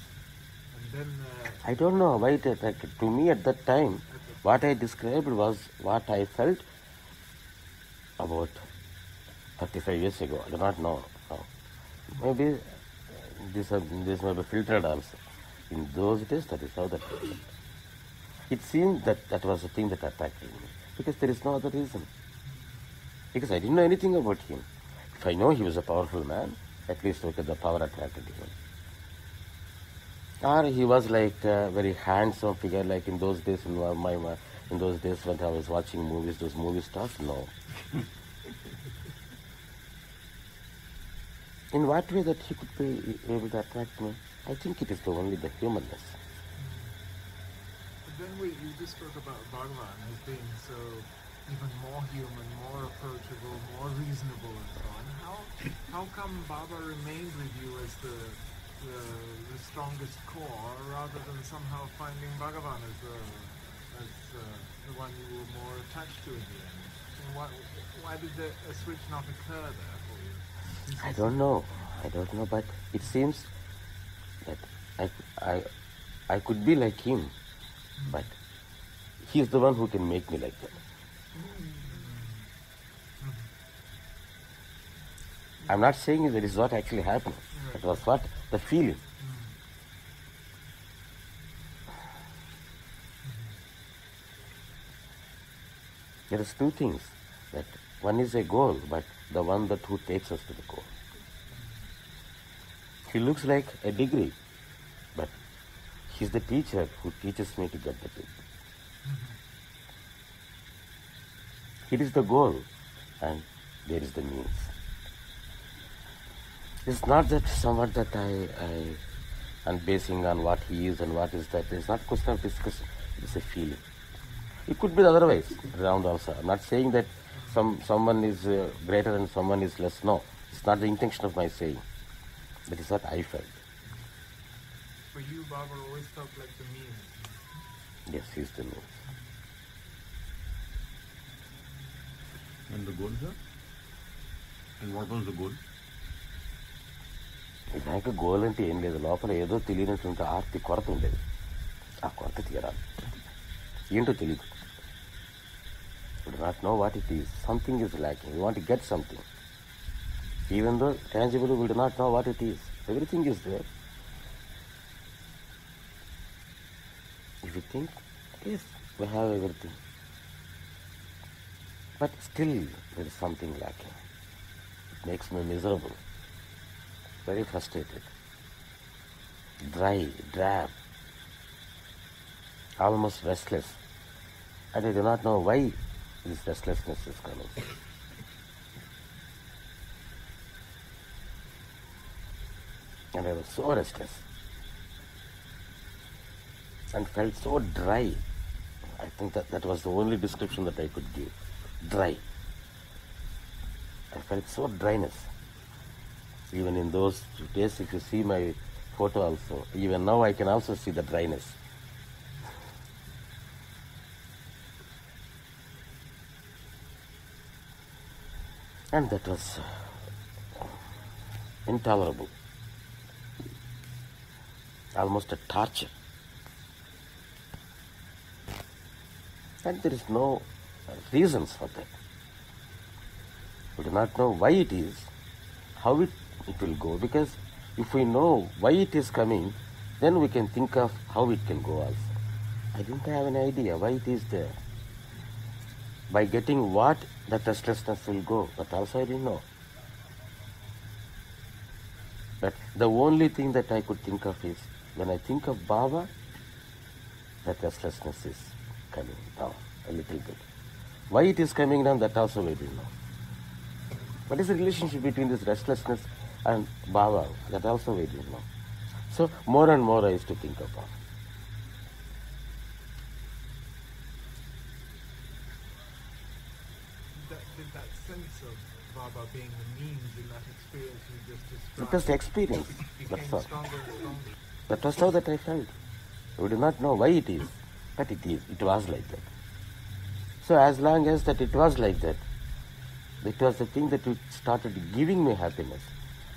And then... I don't know why it attracted. To me at that time, what I described was what I felt about 35 years ago. I do not know now. Maybe this may be filtered also. In those days, that is how that was. It seemed that was the thing that attracted me. Because there is no other reason. Because I didn't know anything about him. If I know he was a powerful man, at least the power attracted him. Or he was like a very handsome figure, like in those days, in those days when I was watching movies, those movie stars, no. In what way that he could be able to attract me? I think it is only the humanness. But then you just spoke about Bhagavan as being so even more human, more approachable, more reasonable and so on. How come Baba remained with you as the strongest core rather than somehow finding Bhagavan as the one you were more attached to in the end? And why did a switch not occur there for you? I don't know, but it seems that I could be like him, but he is the one who can make me like that. I'm not saying that is what actually happened. It was what? The feeling. There is two things. That one is a goal, but the one that who takes us to the goal. He looks like a degree, but he's the teacher who teaches me to get the degree. It is the goal, and there is the means. It's not that somewhat that I am basing on what he is and what is that. It's not a question of discussion. It's a feeling. It could be the otherwise around also. I'm not saying that someone is greater and someone is less. No, it's not the intention of my saying. That is what I felt. For you, Baba always felt like the means. Yes, he's the means. And the goal, sir? And what was the goal? నాకు goal అంటే ఏం లేదు, లోపల ఏదో తెలియనటువంటి ఆర్తి కొరత ఉండేది. ఆ కొరత తీరాలి. ఏంటో తెలియదు. We do not know what it is. Something is lacking. We want to get something. Even though tangibly we do not know what it is. Everything is there. If you think, yes, we have everything. But still there is something lacking. It makes me miserable. Very frustrated. Dry, drab. Almost restless. And I do not know why this restlessness is coming. And I was so restless and felt so dry. I think that was the only description that I could give. Dry. I felt so dryness. Even in those days, if you see my photo also, even now I can also see the dryness. And that was intolerable. Almost a torture. And there is no reasons for that. We do not know why it is, how it will go, because if we know why it is coming, then we can think of how it can go also. I didn't have an idea why it is there. By getting what, that restlessness will go, but also I didn't know. But the only thing that I could think of is, when I think of Baba, that restlessness is coming down a little bit. Why it is coming down, that also we didn't know. What is the relationship between this restlessness and Baba? That also we didn't know. So more and more I used to think of Baba. Did that sense of Baba being the means in that experience you just described? It was the experience. That's all. Stronger and stronger. That was how that I felt. We do not know why it is, but it is. It was like that. So as long as that it was like that, it was the thing that it started giving me happiness.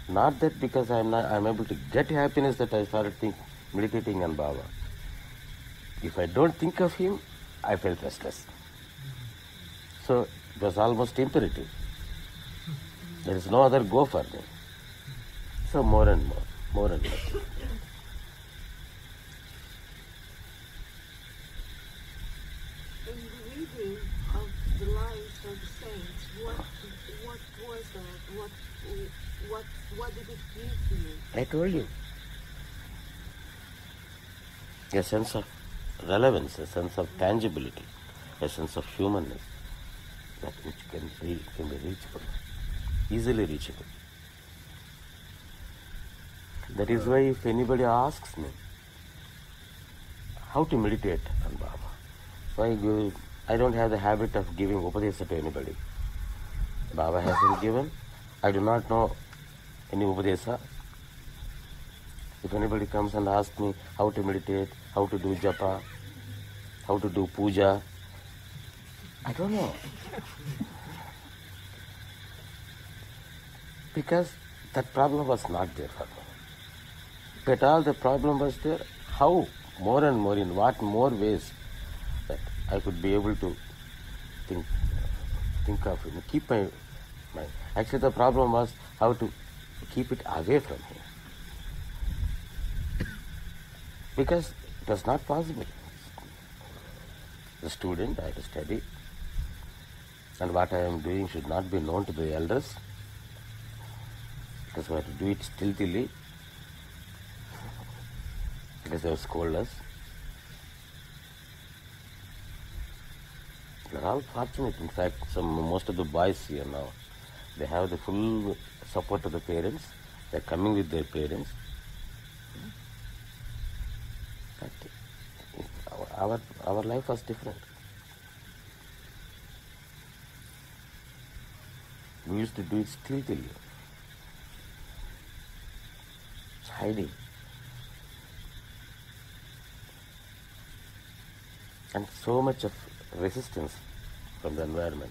Not that because I'm able to get happiness that I started meditating on Baba. If I don't think of him, I felt restless. So it was almost imperative. There is no other go for me. So more and more and more. In the reading of the lines from the saints, what was that? What did it give to you? I told you. A sense of relevance, a sense of tangibility, a sense of humanness, that which can be reachable, easily reachable. That is why if anybody asks me how to meditate on Baba, I don't have the habit of giving upadesa to anybody. Baba hasn't given. I do not know any upadesa. If anybody comes and asks me how to meditate, how to do japa, how to do puja, I don't know. Because that problem was not there for me. But all the problem was there, how more and more, in what more ways that I could be able to think of him, keep my Actually, the problem was how to keep it away from him. Because it was not possible. The student, I had to study, and what I am doing should not be known to the elders, because we have to do it stealthily, because they will scold us. They are all fortunate. In fact, most of the boys here now, they have the full support of the parents. They are coming with their parents. But our life was different. We used to do it stealthily, hiding. And so much of resistance from the environment.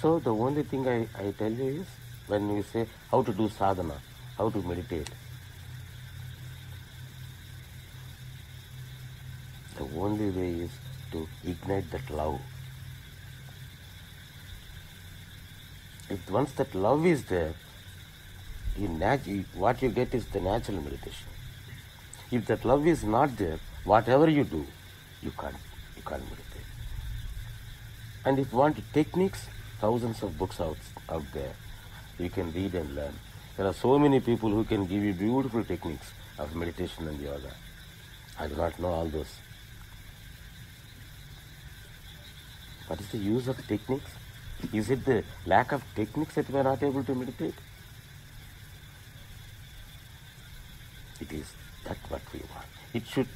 So the only thing I tell you is, when we say how to do sadhana, how to meditate, the only way is to ignite that love. If once that love is there, what you get is the natural meditation. If that love is not there, whatever you do, you can't meditate. And if you want techniques, thousands of books out there, you can read and learn. There are so many people who can give you beautiful techniques of meditation and yoga. I do not know all those. What is the use of techniques? Is it the lack of techniques that we are not able to meditate? It is that what we want. It should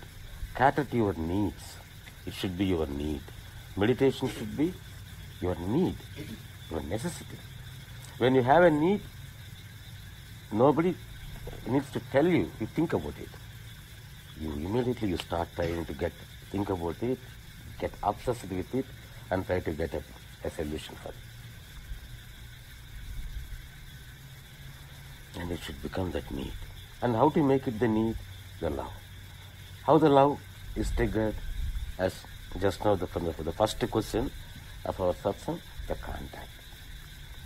cater to your needs. It should be your need. Meditation should be your need, your necessity. When you have a need, nobody needs to tell you. You think about it. You immediately start trying to think about it, get obsessed with it, and try to get a solution for it. And it should become that need. And how to make it the need? The love. How the love is triggered? As just now from the first question of our satsang, the contact.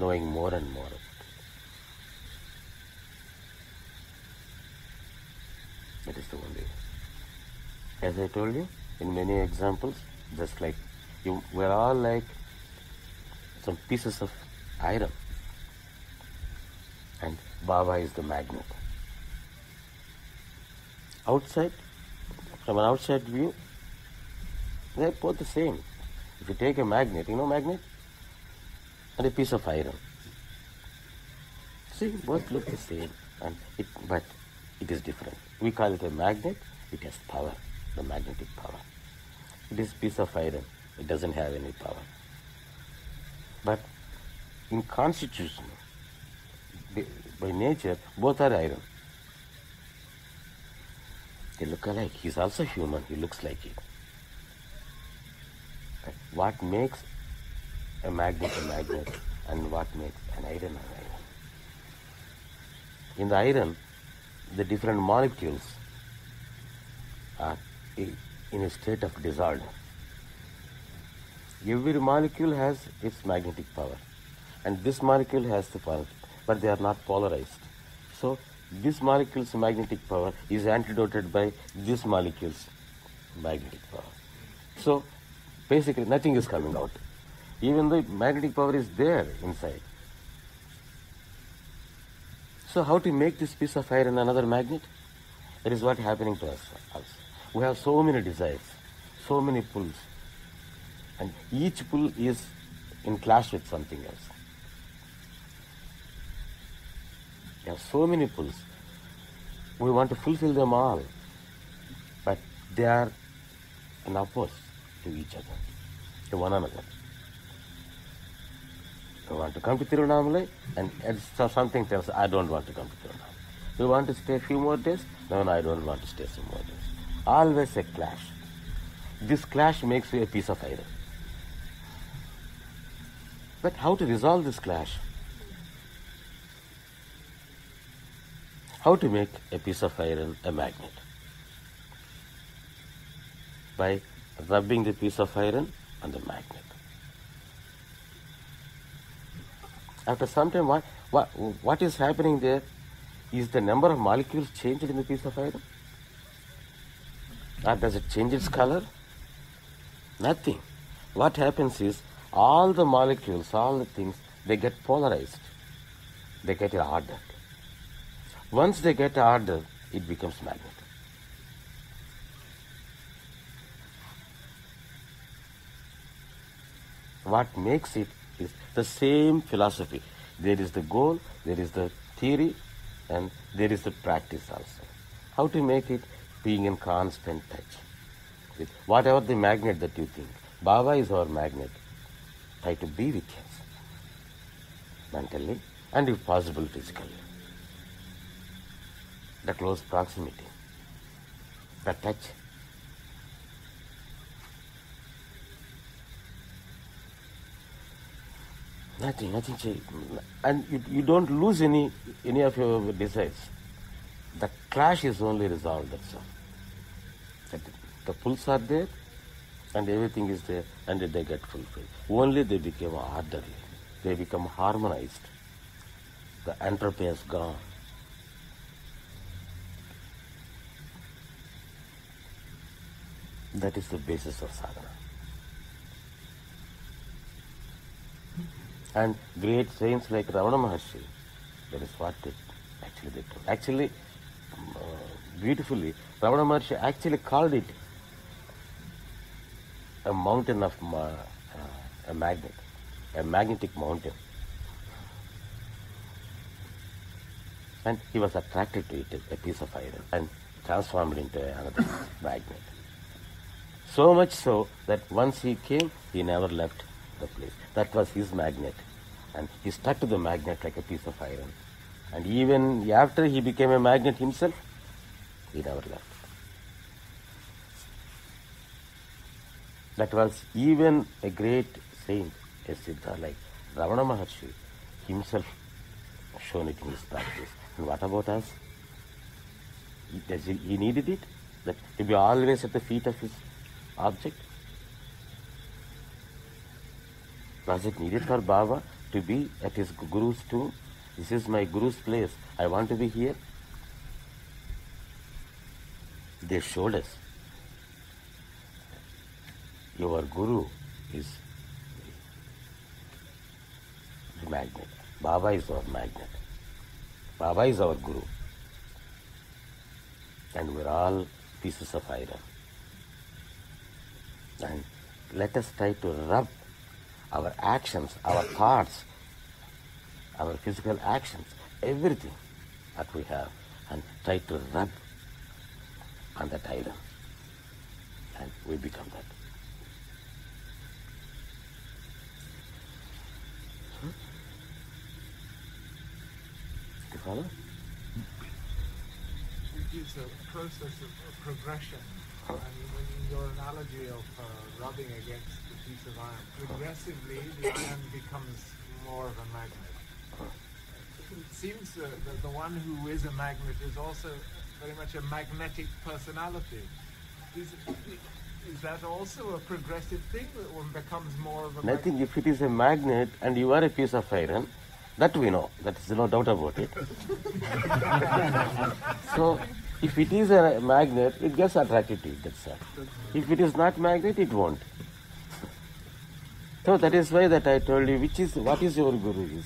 Knowing more and more about it. That is the only way. As I told you, in many examples, just like we're all like some pieces of iron, and Baba is the magnet. Outside, from an outside view, they're both the same. If you take a magnet, magnet, and a piece of iron, see, both look the same, but it is different. We call it a magnet. It has power, the magnetic power. It is a piece of iron. It doesn't have any power. But in constitution, by nature, both are iron. They look alike. He's also human. He looks like it. What makes a magnet, and what makes an iron an iron? In the iron, the different molecules are in a state of disorder. Every molecule has its magnetic power, and this molecule has the power, but they are not polarized. So this molecule's magnetic power is antidoted by this molecule's magnetic power. So basically nothing is coming out, even though magnetic power is there inside. So how to make this piece of iron another magnet? That is what is happening to us also. We have so many desires, so many pulls, and each pull is in clash with something else. We have so many pulls. We want to fulfill them all, but they are in opposite to each other, to one another. We want to come to Tirunamalai, and something tells us, I don't want to come to Tirunamalai. We want to stay a few more days, no, I don't want to stay some more days. Always a clash. This clash makes you a piece of iron. But how to resolve this clash? How to make a piece of iron a magnet? By rubbing the piece of iron on the magnet. After some time, what is happening there? Is the number of molecules changed in the piece of iron? Or does it change its color? Nothing. What happens is, all the molecules, all the things, they get polarized. They get ordered. Once they get ordered, it becomes magnet. What makes it is the same philosophy. There is the goal, there is the theory, and there is the practice also. How to make it? Being in constant touch with whatever the magnet that you think. Baba is our magnet. Try to be with him mentally and if possible physically. The close proximity, the touch. Nothing change. And you don't lose any of your desires. The clash is only resolved, that's all. The pulls are there and everything is there and they get fulfilled. Only they become orderly. They become harmonized. The entropy has gone. That is the basis of sadhana. And great saints like Ravana Maharshi, that is what they did. Actually, beautifully, Ravana Maharshi actually called it a mountain of a magnet, a magnetic mountain. And he was attracted to it, a piece of iron, and transformed into another magnet. So much so that once he came, he never left the place. That was his magnet. And he stuck to the magnet like a piece of iron. And even after he became a magnet himself, he never left. That was even a great saint, a Siddha like Ravana Maharshi, himself shown it in his practice. And what about us? He needed it? That to be always at the feet of his object? Was it needed for Baba to be at his Guru's tomb? This is my Guru's place. I want to be here. They showed us. Your Guru is the magnet. Baba is our magnet. Baba is our Guru. And we're all pieces of iron. And let us try to rub our actions, our thoughts, our physical actions, everything that we have, and try to rub on that iron. And we become that. Do you follow? It is a process of progression. And in your analogy of rubbing against the piece of iron, progressively the iron becomes more of a magnet. It seems that the one who is a magnet is also very much a magnetic personality. Is that also a progressive thing, that one becomes more of a magnet? Nothing. If it is a magnet and you are a piece of iron, that we know. That is no doubt about it. So, if it is a magnet, it gets attracted to it, that's all. If it is not magnet, it won't. So that is why that I told you, what is your Guru is.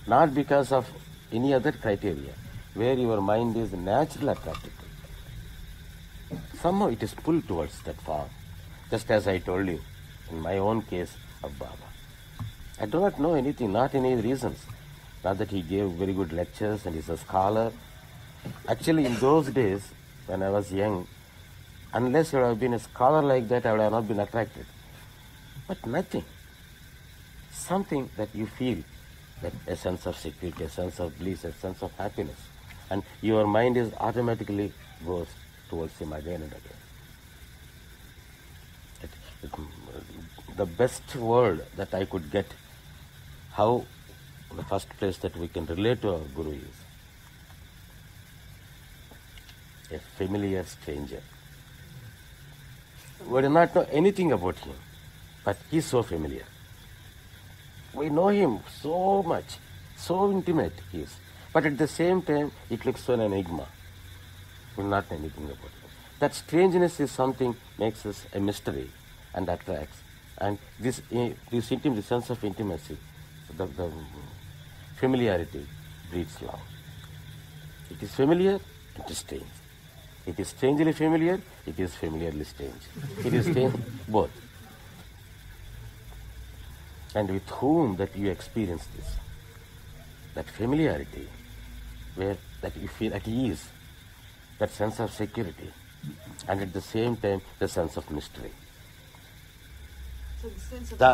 Not because of any other criteria, where your mind is naturally attracted to it. Somehow it is pulled towards that form. Just as I told you, in my own case of Baba. I do not know anything, not any reasons. Not that he gave very good lectures and is a scholar. Actually, in those days, when I was young, unless I would have been a scholar like that, I would have not been attracted. But nothing. Something that you feel, that a sense of security, a sense of bliss, a sense of happiness. And your mind is automatically goes towards him again and again. The best word that I could get, how the first place that we can relate to our Guru is a familiar stranger. We do not know anything about him, but he is so familiar. We know him so much, so intimate he is. But at the same time, it looks so an enigma. We're not anything about it. That strangeness is something makes us a mystery and attracts. And this intimacy, the sense of intimacy, the familiarity breeds love. It is familiar, it is strange. It is strangely familiar, it is familiarly strange. It is strange, both. And with whom that you experience this, that familiarity, where that you feel at ease, that sense of security, and at the same time the sense of mystery. So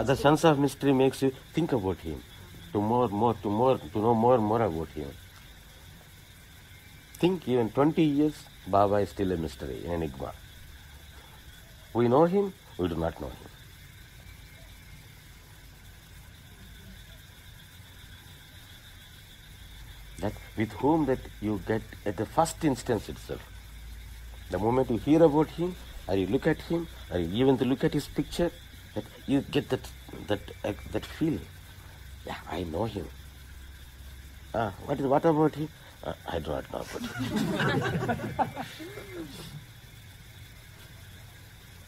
The sense of mystery makes you think about him, to know more and more about him. Think even 20 years, Baba is still a mystery, an enigma. We know him, we do not know him. That with whom that you get at the first instance itself. The moment you hear about him, or you look at him, or you even to look at his picture, that you get that feeling. Yeah, I know him. What about him? I do not know about him.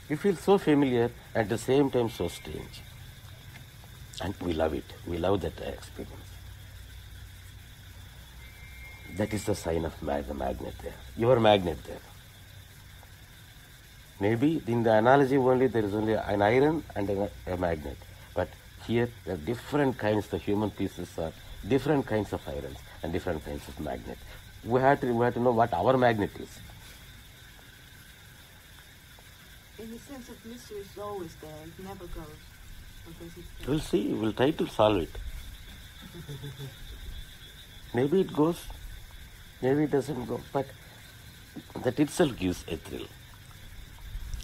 You feel so familiar, at the same time so strange. And we love it. We love that experience. That is the sign of the magnet there. Your magnet there. Maybe in the analogy only there is only an iron and a magnet. But here there are different kinds, the human pieces are different kinds of irons and different kinds of magnet. We have to know what our magnet is. In the sense of mystery, it's always there. It never goes. Because it's We'll see. We'll try to solve it. Maybe it goes. Maybe it doesn't go. But that itself gives a thrill.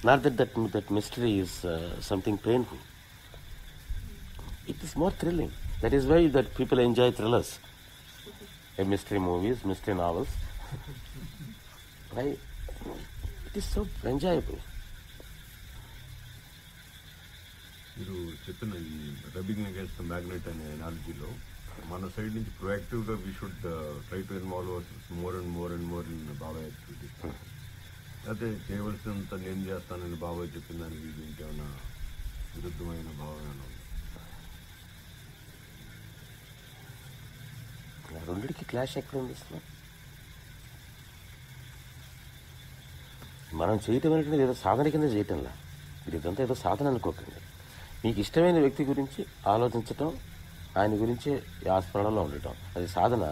Not that mystery is something painful. It is more thrilling. That is why that people enjoy thrillers. Mystery movies, mystery novels. Right? It is so enjoyable. మీరు చెప్పిన ఈ rubbing against the magnet అనే ఎనాలజీలో మన side నుంచి ప్రొయాక్టివ్గా we should try to involve more and more in బాబాయ్ activities. అయితే చేయవలసినంత నేను చేస్తానని బాబాయ్ చెప్పిన దానికి ఇంకేమైనా విరుద్ధమైన భావం ఏమైనా ఉంది? రెండిటికి క్లాష్ ఎక్కడ ఉంది అసలు? మనం చేయటం అనేది ఏదో సాధన కింద చేయటంలా. మీరు ఇదంతా ఏదో సాధన అనుకోకండి. మీకు ఇష్టమైన వ్యక్తి గురించి ఆలోచించటం, ఆయన గురించి ఆ స్మరణలో ఉండటం, అది సాధన.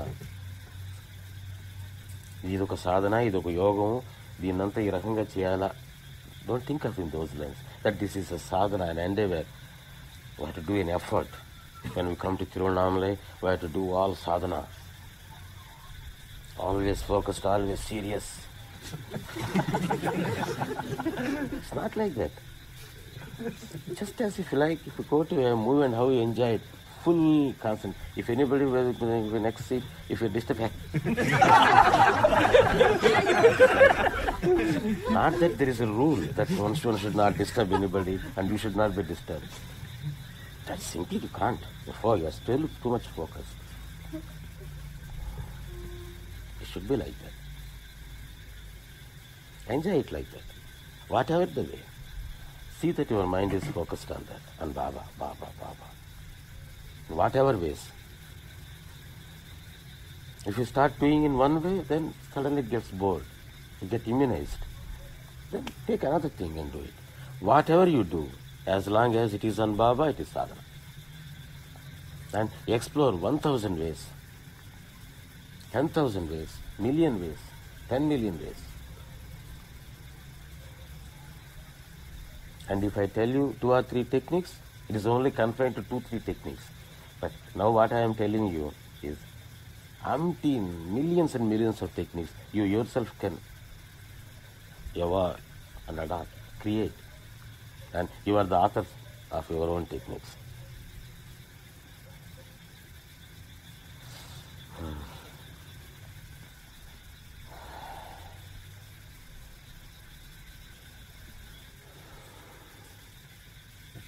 ఇదొక సాధన, ఇదొక యోగం, దీన్నంతా ఈ రకంగా చేయాలా. Don't think of in those lines that this is a Sadhana and endeavour. We have to do an effort. When we come to Tiruvannamalai, we have to do all sadhana. Always focused, always serious. It's not like that. Just as if you like, if you go to a movie and how you enjoy it, full constant. If anybody will the next seat, if you disturb, not that there is a rule that one should not disturb anybody and you should not be disturbed. That simply you can't. Therefore, you are still too much focused. It should be like that. Enjoy it like that. Whatever the way. See that your mind is focused on that, on Baba, Baba, Baba. In whatever ways. If you start doing in one way, then suddenly it gets bored. You get immunized. Then take another thing and do it. Whatever you do, as long as it is on Baba, it is sadhana. And explore 1,000 ways, 10,000 ways, million ways, 10 million ways. And if I tell you 2 or 3 techniques, it is only confined to 2-3 techniques. But now what I am telling you is umpteen millions and millions of techniques you yourself can evolve and adapt, create. And you are the author of your own techniques.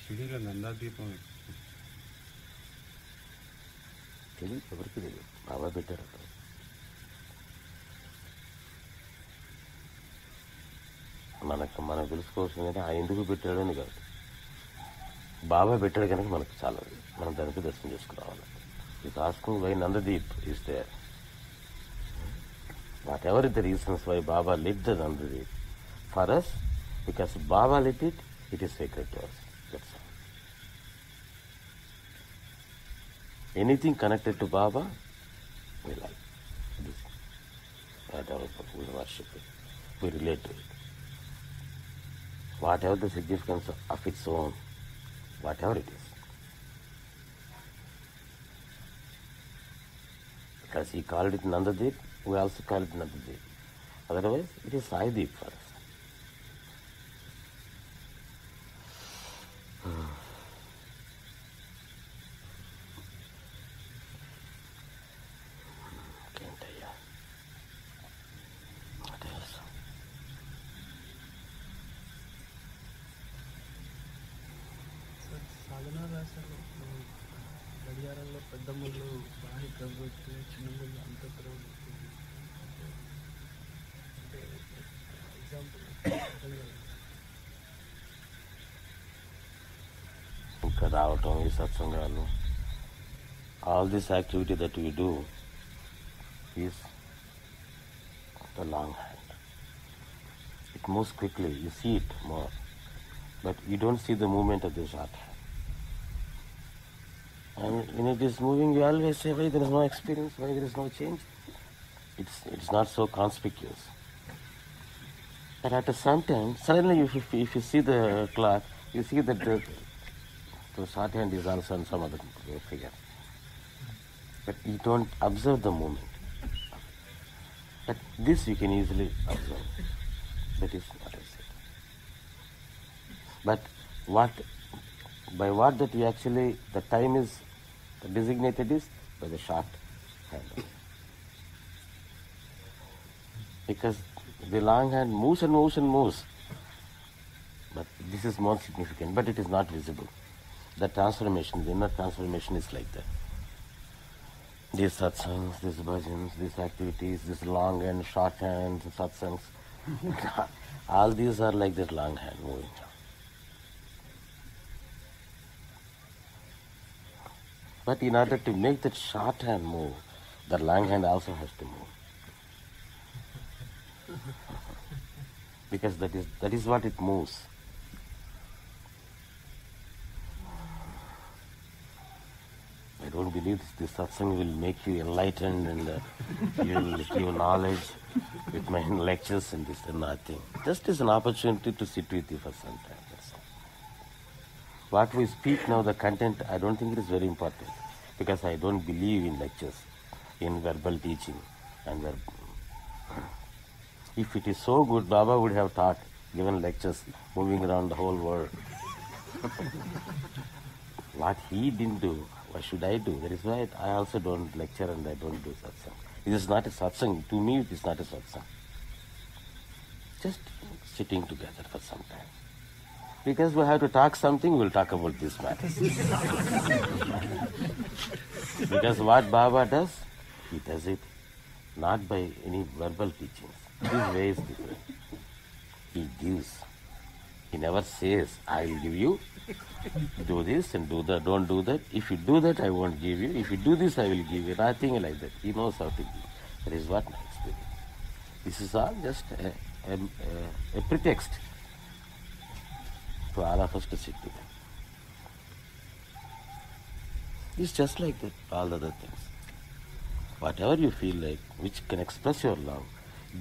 షిరిడీలో నందాదీపం తెలియదు, ఎవరికి తెలియదు. బాబా పెట్టారు అక్కడ. మనకు తెలుసుకోవాల్సిందంటే ఆయన ఎందుకు పెట్టాడు అని కాదు, బాబా పెట్టాడు కనుక మనకు చాలా మనం దానికి దర్శనం చేసుకురావాలి. It asking why Nandadeep is there. Whatever the reasons why Baba lit the Nandadeep for us, because Baba lit it, it is sacred to us. That's all. Anything connected to Baba, we like. Whatever we worship it, we relate to it. Whatever the significance of its own, whatever it is. Because he called it Nandadeep, we also call it Nandadeep. Otherwise, it is Saideep for us. సాధనా రాశారు గడియారంలో పెద్ద ముళ్ళు బాహ్య ప్రవృత్తి, చిన్న ముళ్ళు అంతఃప్రవృత్తి. అంటే example ఇంకా రావటం, ఈ సత్సంగాలు, all this activity that we do is the long hand. It moves quickly, you see it more, but you don't see the movement of the short hand. And when it is moving, you always say, why there is no experience, why there is no change. It's not so conspicuous. But at some time, suddenly if you see the clock, you see that the short hand is also on some other figure. But you don't observe the movement. But this you can easily observe. That is what I said. But by what that you actually, the time is designated is by the short hand. Because the long hand moves and moves and moves. But this is more significant, but it is not visible. The transformation, the inner transformation is like that. These satsangs, these bhajans, these activities, this long hand, short hand, satsangs, all these are like that long hand moving. But in order to make that short hand move, the long hand also has to move. Because that is what it moves. I don't believe this satsang will make you enlightened and you will give knowledge with my lectures and this and nothing. Just as an opportunity to sit with you for some time. That's all. What we speak now, the content, I don't think it is very important, because I don't believe in lectures, in verbal teaching. And if it is so good, Baba would have taught, given lectures, moving around the whole world. What he didn't do, what should I do? That is why I also don't lecture and I don't do satsang. It is not a satsang. To me, it is not a satsang. Just sitting together for some time. Because we have to talk something, we will talk about this matter. Because what Baba does, he does it not by any verbal teachings. His way is different. He gives. He never says, I will give you, do this and do that, don't do that. If you do that, I won't give you. If you do this, I will give you. Nothing like that. He knows how to give. That is what my experience. This is all just a pretext for all of us to sit together. It's just like that, all other things. Whatever you feel like, which can express your love,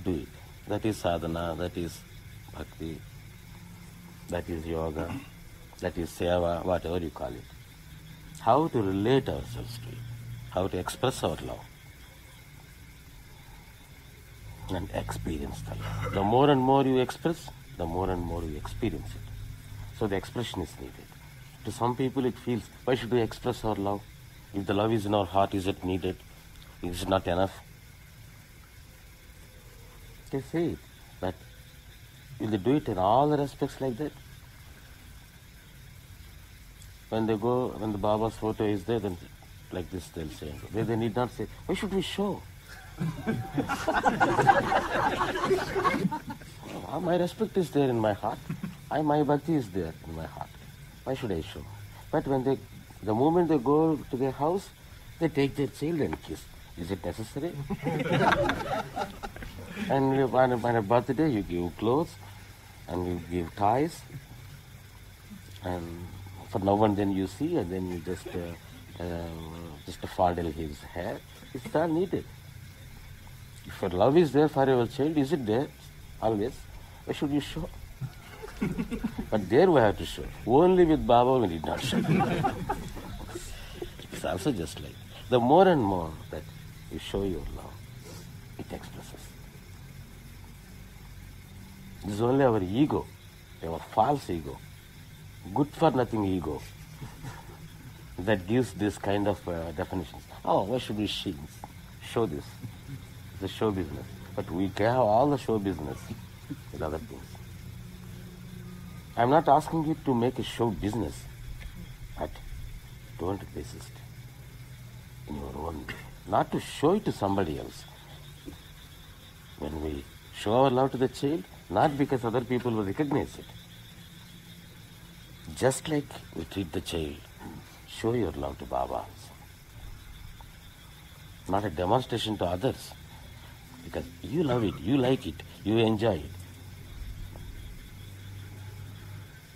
do it. That is sadhana, that is bhakti, that is yoga, that is seva, whatever you call it. How to relate ourselves to it, how to express our love and experience the love. The more and more you express, the more and more you experience it. So the expression is needed. To some people it feels, why should we express our love? If the love is in our heart, is it needed? Is it not enough? They say it, but will they do it in all the aspects like that? When they go, when the Baba's photo is there, then like this they'll say. They need not say, why should we show? My respect is there in my heart. My bhakti is there in my heart. Why should I show? But when the moment they go to their house, they take their child and kiss. Is it necessary? And on a birthday, you give clothes and you give ties. And for now and then you see, and then you just fondle his hair. It's not needed. If your love is there for your child, is it there? Always. Why should you show? But there we have to show. Only with Baba we need not show. It's also just like the more and more that you show your love, it expresses. This is only our ego, our false ego, good for nothing ego, that gives this kind of definitions. Oh, why should we show this? It's a show business. But we can have all the show business with other things. I'm not asking you to make a show business, but don't resist in your own way. Not to show it to somebody else. When we show our love to the child, not because other people will recognize it. Just like we treat the child, show your love to Baba also. Not a demonstration to others. Because you love it, you like it, you enjoy it.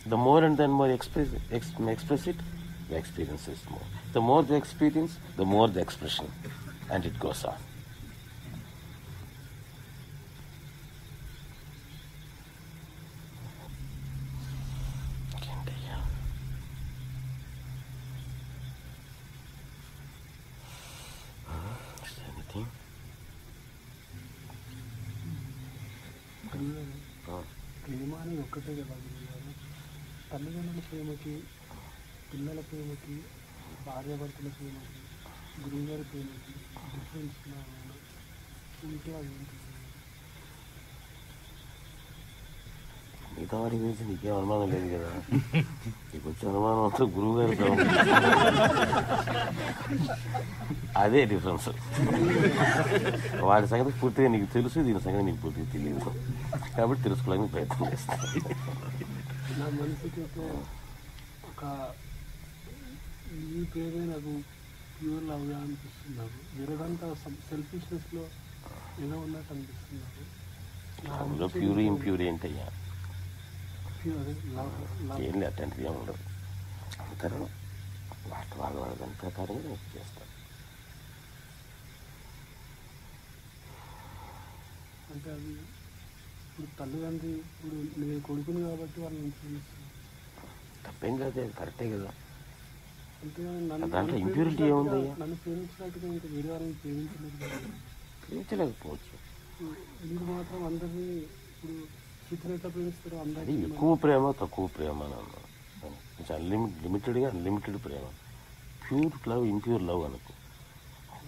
The more and then more express it, the experience is more. The more the experience, the more the expression. And it goes on. Is there anything? ప్రేమ అనేది ఒక్కటే కదా గురుగారు. తల్లిదండ్రుల ప్రేమకి, పిల్లల ప్రేమకి, భార్యాభర్తల ప్రేమకి, గురువుగారి ప్రేమకి డిఫరెన్స్ ఉంటే అది ఏంటి? మిగతా వాడి గురించి నీకేం అనుమానం లేదు కదా. నీకు వచ్చే అనుమానం అంతా గురువు గారి అదే డిఫరెన్స్. వాడి సంగతి పూర్తిగా నీకు తెలుసు, దీని సంగతి నీకు పూర్తిగా తెలియదు. కాబట్టి తెలుసుకోవడానికి ప్రయత్నం చేస్తాను. నా మనసుకి ఒక ఈ పేరే నాకు ప్యూర్ లవ్గా అనిపిస్తున్నారు. వేరేదంతా సెల్ఫిష్నెస్లో ఏదో ఉన్నట్టు అనిపిస్తున్నారు. ప్యూరీ ఇంప్యూరీ ఏంటయ్యా? ఏం లేదు, అట్లాంటిది ఏమి ఉండదు. అందరూ వాళ్ళ దాని ప్రకారంగా చేస్తారు. అంటే అది ఇప్పుడు తల్లిదండ్రి ఇప్పుడు నేను కొడుకుని కాబట్టి వాళ్ళని తప్పేం కాదు, అది కరెక్టే కదా. అంటే దాంట్లో ఇంప్యూరిటీ ఏముందయ్యా? నన్ను ప్రేమించినట్టుగా ఇంకా వేరే వాళ్ళని ప్రేమించలేకపోవచ్చు. ఎందుకు మాత్రం అందరినీ ఇప్పుడు చిత్రత ప్రేమిస్తారు అది అందరికీ. ఎక్కువ ప్రేమ తక్కువ ప్రేమ అని అన్నాను. కొంచెం లిమిటెడ్గా అన్లిమిటెడ్ ప్రేమ. ప్యూర్ లవ్, ఇంప్యూర్ లవ్ అనుకో.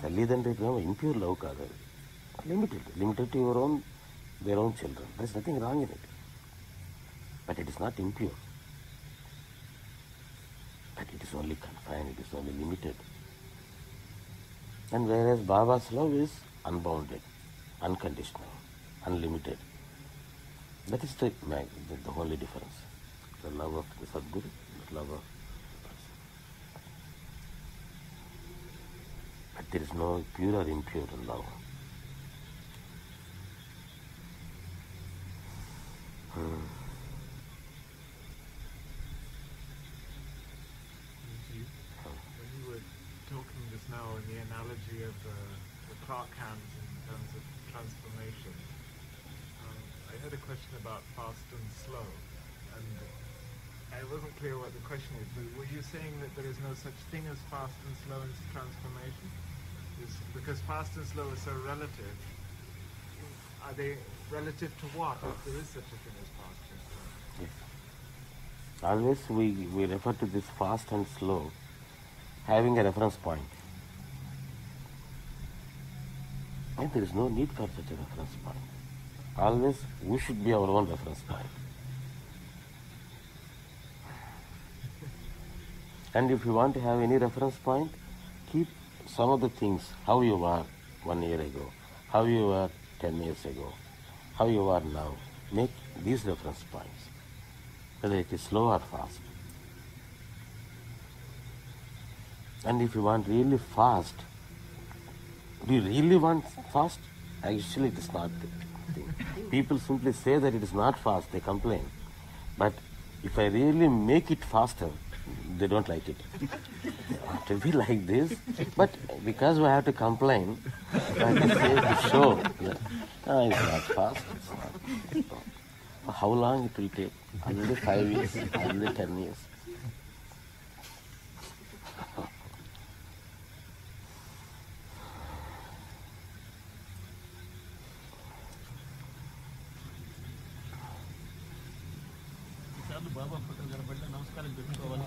తల్లిదండ్రి ప్రేమ ఇంప్యూర్ లవ్ కాదు, అది limited to your own their own children. There is nothing wrong in it. But it is not impure. But it is only confined, it is only limited. And whereas Baba's love is unbounded, unconditional, unlimited. That is the only difference. The love of the Sadguru, the love of the person. But there is no pure or impure love. When you were talking just now in the analogy of the clock hands in terms of transformation, I had a question about fast and slow, and I wasn't clear what the question is, but were you saying that there is no such thing as fast and slow in transformation? Because fast and slow is so relative. Are they relative to what, if there is such a thing as fast and slow? Yes. Always we refer to this fast and slow having a reference point. And there is no need for such a reference point. Always we should be our own reference point. And if you want to have any reference point, keep some of the things, how you were 1 year ago, how you were 10 years ago, how you are now. Make these reference points, whether it is slow or fast. And if you want really fast, do you really want fast? Actually, it is not the thing. People simply say that it is not fast, they complain. But if I really make it faster, they don't like it. They want to be like this, but because we have to complain, I have to say to show that it's not fast. It's not. How long it will take? Only 5 years, only 10 years.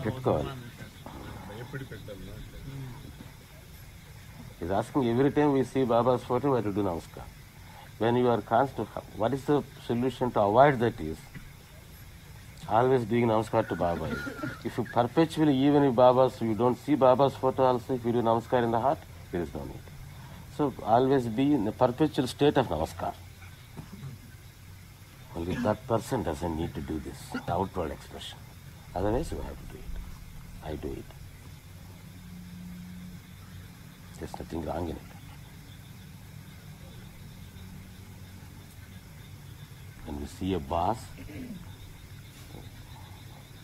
పెట్టుకోవాలి. He's asking every time we see Baba's photo, we have to do namaskar. When you are constant, what is the solution to avoid that is always doing namaskar to Baba. If you perpetually, even if you don't see Baba's photo also, if you do namaskar in the heart, there is no need. So always be in a perpetual state of namaskar. Only that person doesn't need to do this, the outward expression. Otherwise you have to do it. I do it. There's nothing wrong in it. When we see a boss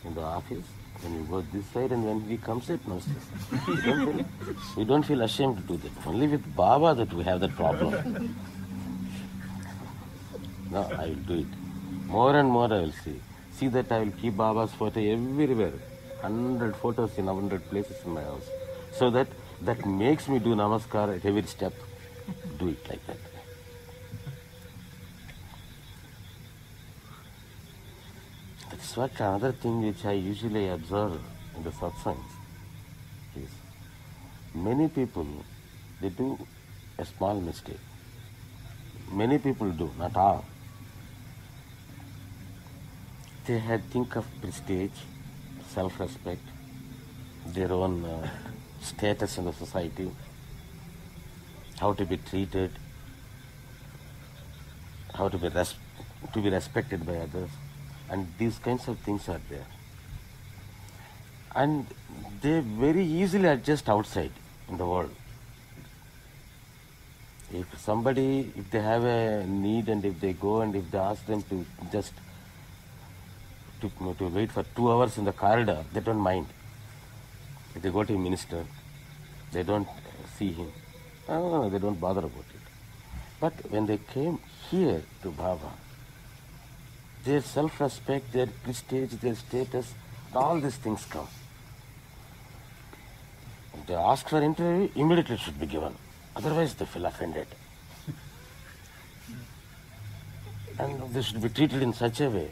in the office, when you go this side and when he comes it, no stress. We don't feel ashamed to do that. Only with Baba that we have that problem. No, I will do it. More and more I will see. See that I will keep Baba's photo everywhere. 100 photos in 100 places in my house. So that makes me do namaskar at every step. Do it like that. That's what another thing which I usually observe in the satsangs is many people, they do a small mistake. Many people do, not all. They had think of prestige, self-respect, their own status in the society, how to be treated, how to be respected by others, and these kinds of things are there. And they very easily adjust outside in the world. If they have a need and if they go and if they ask them to just to wait for 2 hours in the corridor, they don't mind. If they go to a minister, they don't see him. No, they don't bother about it. But when they came here to Baba, their self-respect, their prestige, their status, all these things come. If they ask for interview, immediately it should be given. Otherwise they feel offended. And they should be treated in such a way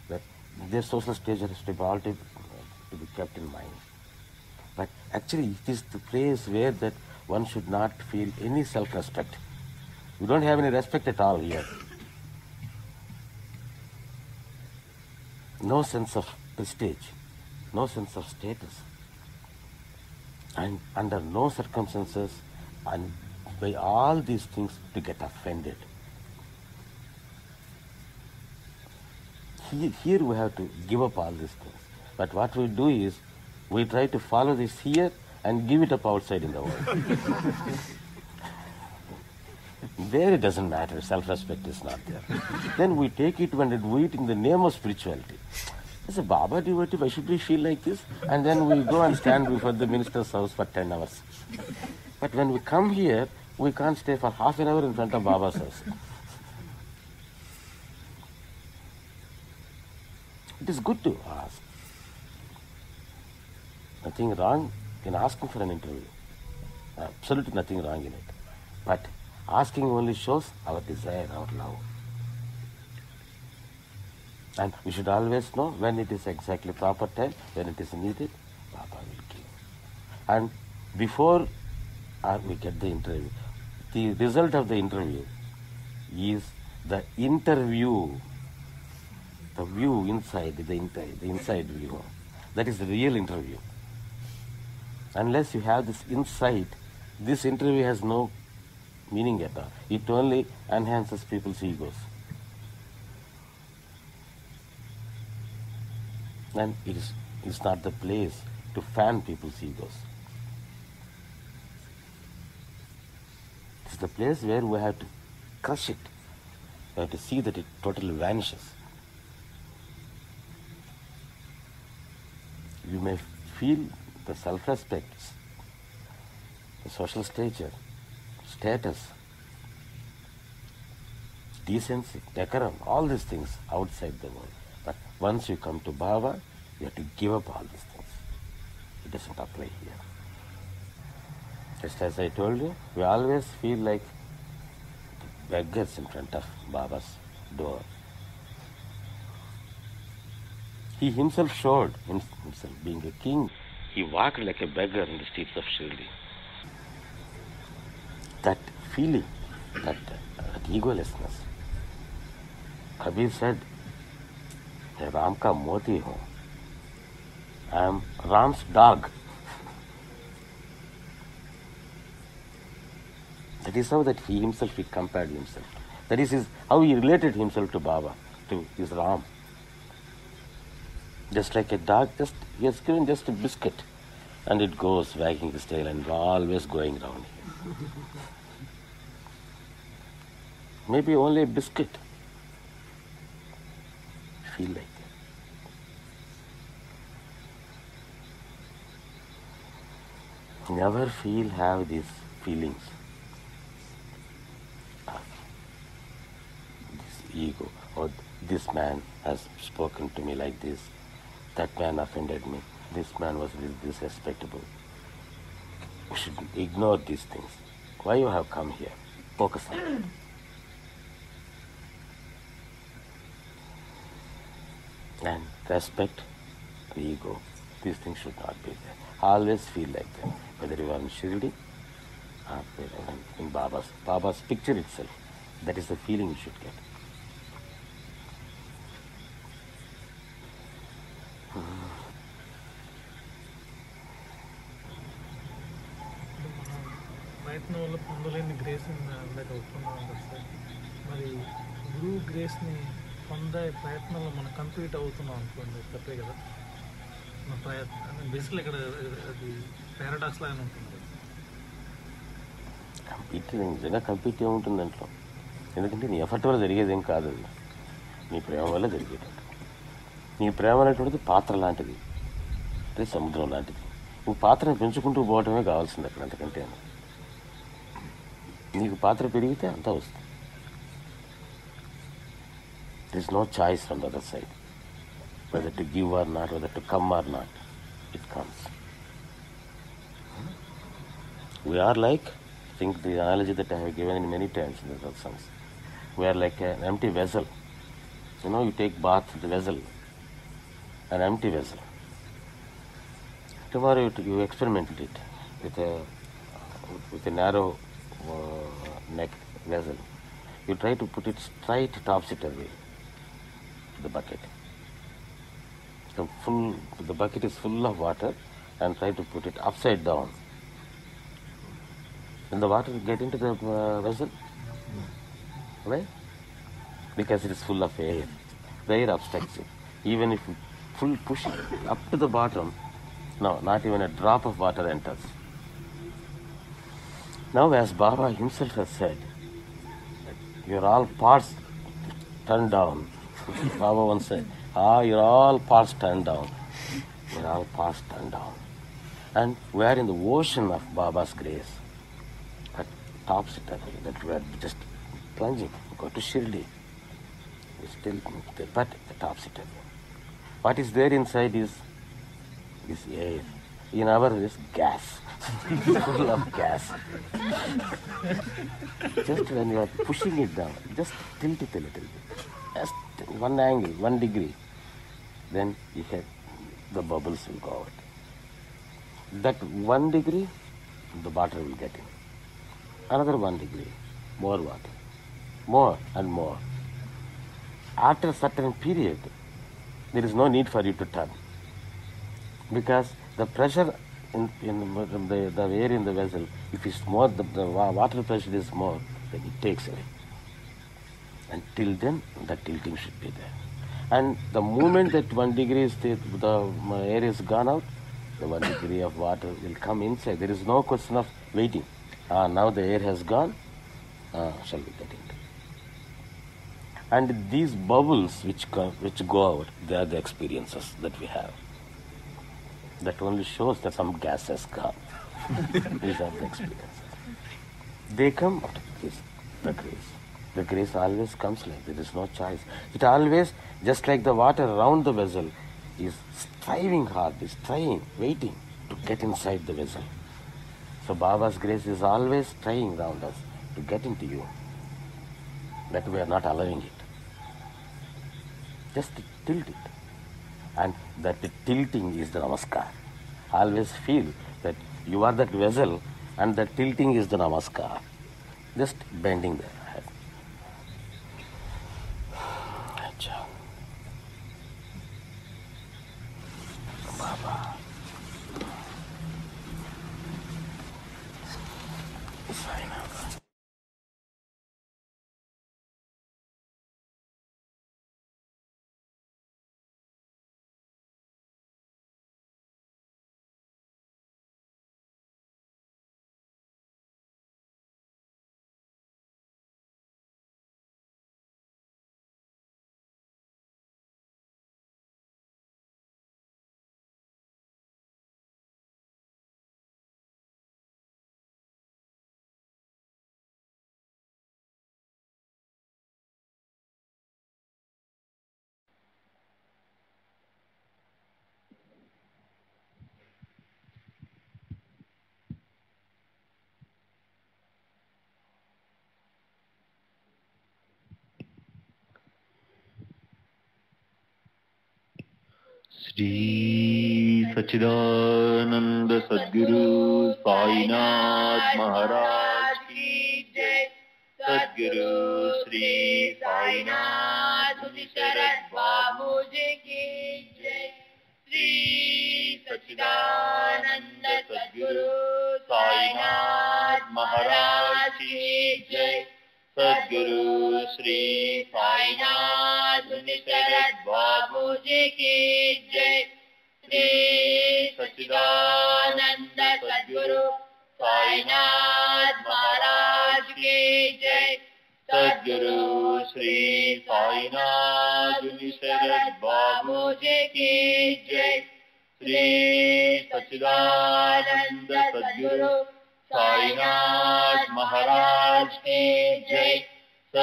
that their social stature has to be all to be kept in mind. But actually it is the place where that one should not feel any self-respect. You don't have any respect at all here. No sense of prestige, no sense of status. And under no circumstances and by all these things to get offended. Here we have to give up all these things. But what we do is, we try to follow this here and give it up outside in the world. There it doesn't matter, self-respect is not there. Then we take it and do it in the name of spirituality. As a Baba devotee, why should we feel like this? And then we go and stand before the minister's house for 10 hours. But when we come here, we can't stay for half an hour in front of Baba's house. It is good to ask. Nothing wrong in asking for an interview. Absolutely nothing wrong in it. But asking only shows our desire, our love. And we should always know when it is exactly proper time, when it is needed, Baba will give. And before we get the interview, the result of the interview is the interview, the view inside, the inside view. That is the real interview. Unless you have this insight this interview has no meaning at all. It only enhances people's egos. And it's not the place to fan people's egos. It's the place where we have to crush it. We have to see that it totally vanishes. You may feel the self-respect, the social stature, status, decency, decorum, all these things outside the world. But once you come to Bhava, you have to give up all these things. It doesn't apply here. Just as I told you, we always feel like beggars in front of Baba's door. He himself showed himself being a king. He walked like a beggar in the streets of Shirdi. That feeling, that egolessness. Kabir said, मैं राम का मोती हूँ. I am Ram's dog. That is how that he himself, he compared himself. That is how he related himself to Baba, to his Ram. Just like a dog, he has given just a biscuit and it goes wagging its tail and always going round here. Maybe only a biscuit. Feel like that. Never have these feelings of this ego, or this man has spoken to me like this, that man offended me, this man was disrespectful. You should ignore these things. Why you have come here? Focus on it. And respect the ego. These things should not be there. Always feel like that. Whether you are in Shirdi or in Baba's picture itself. That is the feeling you should get. ప్రయత్నం వల్ల పొందలేని గ్రేస్ని అందాక ఒప్పుకున్నాం కదా sir. మరి గురువు గ్రేస్ని పొందే ప్రయత్నంలో మనం కంప్లీట్ అవుతున్నాం అనుకోండి, తప్పే కదా మన ప్రయత్నం. బేసిక్లీ ఇక్కడ అది పారాడాక్స్ లాగానే ఉంటుంది. నిజంగా కంప్లీట్ ఏముంటుంది దాంట్లో? ఎందుకంటే నీ ఎఫర్ట్ వల్ల జరిగేది ఏం కాదు, అది నీ ప్రేమ వల్ల జరిగేటట్టు. నీ ప్రేమ అనేటువంటిది పాత్ర లాంటిది, అంటే సముద్రం లాంటిది. నువ్వు పాత్రను పెంచుకుంటూ పోవటమే కావాల్సింది అక్కడ, అంతకంటే. నీకు పాత్ర పెరిగితే అంతా వస్తుంది. There is no choice from the other side, whether to give or not, whether to come or not. It comes. We are like, I think the analogy that I have given in many times in the Satsangs, we are like an empty vessel. You know, you take bath with the vessel, an empty vessel. Tomorrow you experimented it with a narrow neck vessel. You try to put it straight topsy-turvy to the bucket. So the bucket is full of water, and try to put it upside down. Then the water will get into the vessel, right? Because it is full of air. The air obstructs it. Even if you push it up to the bottom, no, not even a drop of water enters. Now, as Baba himself has said, you're all parts turned down. Baba once said, you're all parts turned down. You're all parts turned down. And we are in the ocean of Baba's grace. At topsy-turvy, that we are just plunging. Go to Shirdi. We're still there, but the topsy-turvy. What is there inside is air. In our is gas. Full of gas. Just when you are pushing it down, just tilt it a little bit. Just one angle, 1 degree. Then you have the bubbles will go out. That 1 degree, the water will get in. Another 1 degree, more water. More and more. After a certain period, there is no need for you to turn. Because the pressure the air in the vessel, if it's more, the water pressure is more, then it takes away. And till then, the tilting should be there. And the moment that 1 degree is the air is gone out, the 1 degree of water will come inside. There is no question of waiting. Now the air has gone, shall we get into? And these bubbles which go out, they are the experiences that we have. That only shows that some gas has gone. These are the experiences. They come out of this, the grace. The grace always comes like there is no choice. It always, just like the water around the vessel, is striving hard, is trying, waiting to get inside the vessel. So Baba's grace is always trying around us to get into you. But we are not allowing it. Just tilt it. And that tilting is the namaskar. Always feel that you are that vessel and that tilting is the namaskar. Just bending the head. Baba. Sainathuni. Shri सच्चिदानंद सद्गुरु साईनाथ महाराज की जय। सद्गुरु श्री साईनाथ शरद बाबूजी की जय। श्री सच्चिदानंद सद्गुरु साईनाथ महाराज की जय। सद्गुरु श्री साईनाथ शरद बाबूजी की जय। श्री सच्चिदानंद सद्गुरु साईनाथ महाराज की जय। सद्गुरु श्री साईनाथ शरद बाबूजी की जय। श्री सच्चिदानंद सद्गुरु साईनाथ महाराज की जय।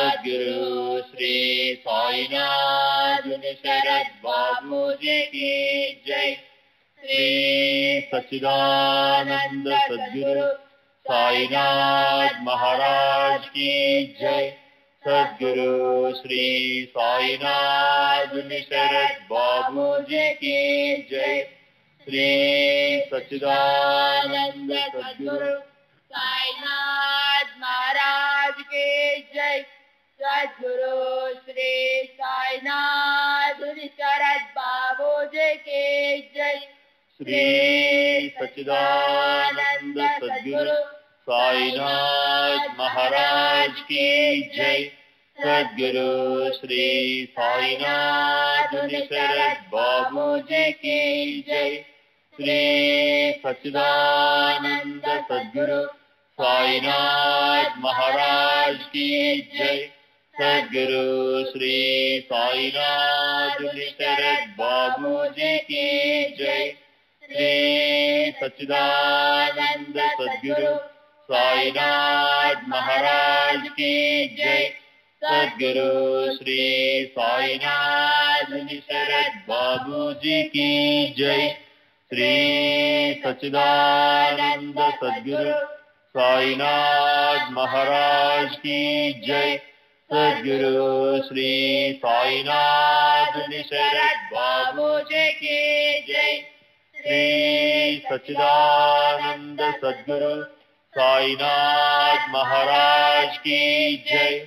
सद्गुरु श्री साईनाथ शरद बाबूजी की जय। श्री सच्चिदानंद सद्गुरु साईनाथ महाराज की जय। सद्गुरु श्री साईनाथ शरद बाबूजी की जय। श्री सच्चिदानंद सद्गुरु साईनाथ महाराज की जय। सद्गुरु श्री साईनाथ शरद बाबूजी की जय। श्री सच्चिदानंद सद्गुरु साईनाथ महाराज की जय। सद्गुरु श्री साईनाथ शरद बाबूजी की जय। श्री सच्चिदानंद सद्गुरु साईनाथ महाराज की जय। सद्गुरु श्री साईनाथ शरद बाबूजी की जय। श्री सच्चिदानंद सद्गुरु साईनाथ महाराज की जय। सद्गुरु श्री साईनाथ शरद बाबूजी की जय। श्री सच्चिदानंद सद्गुरु साईनाथ महाराज की जय। सद्गुरु श्री साईनाथ शरद बाबूजी की जय। श्री सच्चिदानंद सद्गुरु साईनाथ महाराज की जय।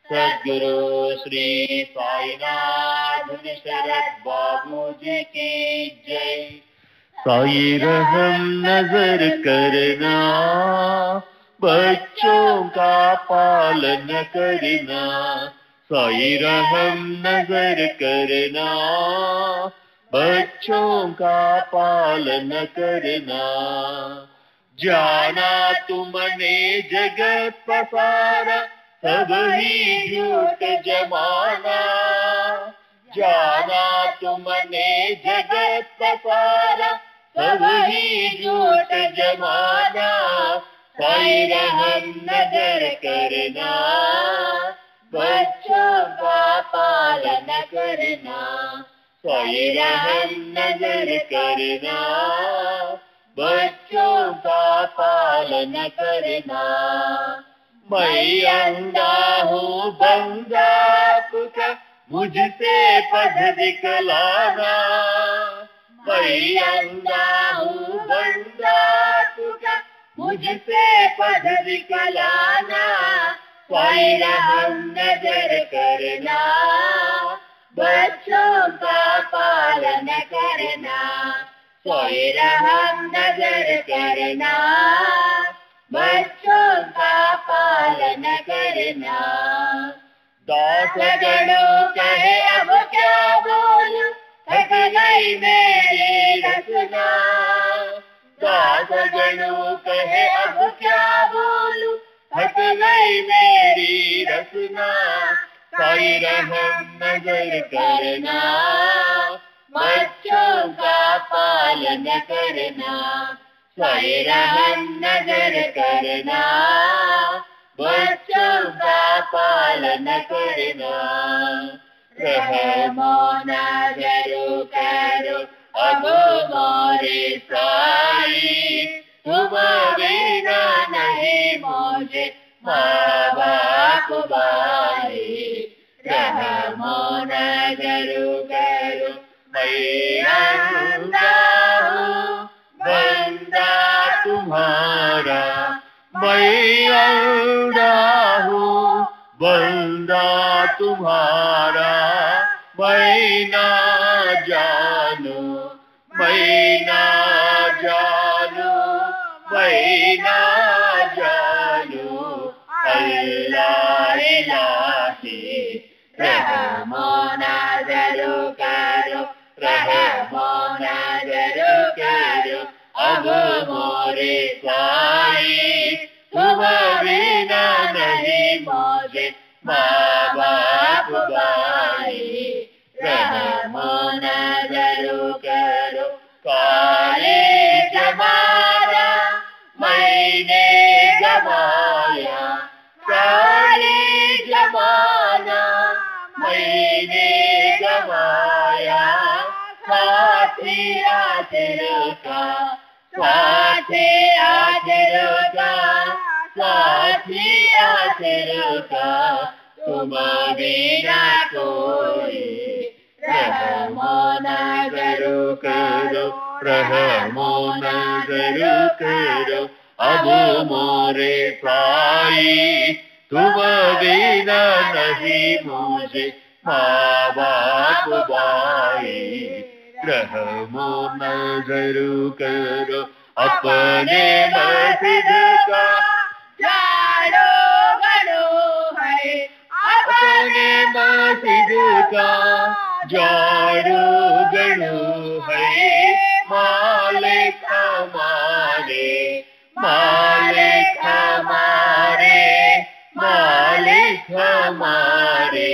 सद्गुरु श्री साईनाथ शरद बाबूजी की जय। साई रहम नजर करना, बच्चों का पालन करना। साई रहम नजर करना, बच्चों का पालन करना। जाना तुमने जगत पसारा, सब ही झूठ जमाना। जाना तुमने जगत पसारा, सब ही झूठ जमाना। साई रहम नजर करना, बच्चों का पालन करना। साई रहम नजर करना, बच्चों का पालन करना। मैं अंधा हूँ बंदा आपका, मुझसे पढ़ दिखलाना। मैं अंधा हूँ बंदा आपका, मुझसे पढ़ दिखलाना। साई रहम नजर करना, बच्चों का पालन करना। साई रहम नजर करना, बच्चों का पालन करना। दास गणों कहे अब क्या बोलूं, थक गई मेरी रचना। दास गणों कहे अब क्या बोलूं, थक गई मेरी रचना। साई रहम नजर करना, बच्चों का पालन करना। साई रहम नजर करना, बच्चों का पालन करना। रहमो नजर करो अब मोरे साई, तुम बिना नहीं मुझे माँ बाप भाई। रहमो नजर करो मैं अंधा हूँ बंदा तुम्हारा। मैं अंधा हूँ बंदा तुम्हारा। मैं ना जानू, मैं ना जानू, मैं ना जानू। अल्लाह इलाही रहमो नजर करो, रहमो नजर करो अब मोरे साई। तुम बिना नहीं मुझे माँ बाप भाई। रहमो नजर करो काले जमाना मैंने गवाया। काले जमाना मैंने गवाया। साथी आखिर का, साथी आखिर का, साथी आखिर का तुम बिना कोई। रहमो नजर करो, रहमो नजर करो अब मोरे साई। तुम बिना नहीं मुझे माँ बाप भाई। रहमो नजर करो अपने मस्जिद का झाड़ो गड़ो है। अपने मस्जिद का झाड़ो गड़ो है। मालिक हमारे, मालिक हमारे, मालिक हमारे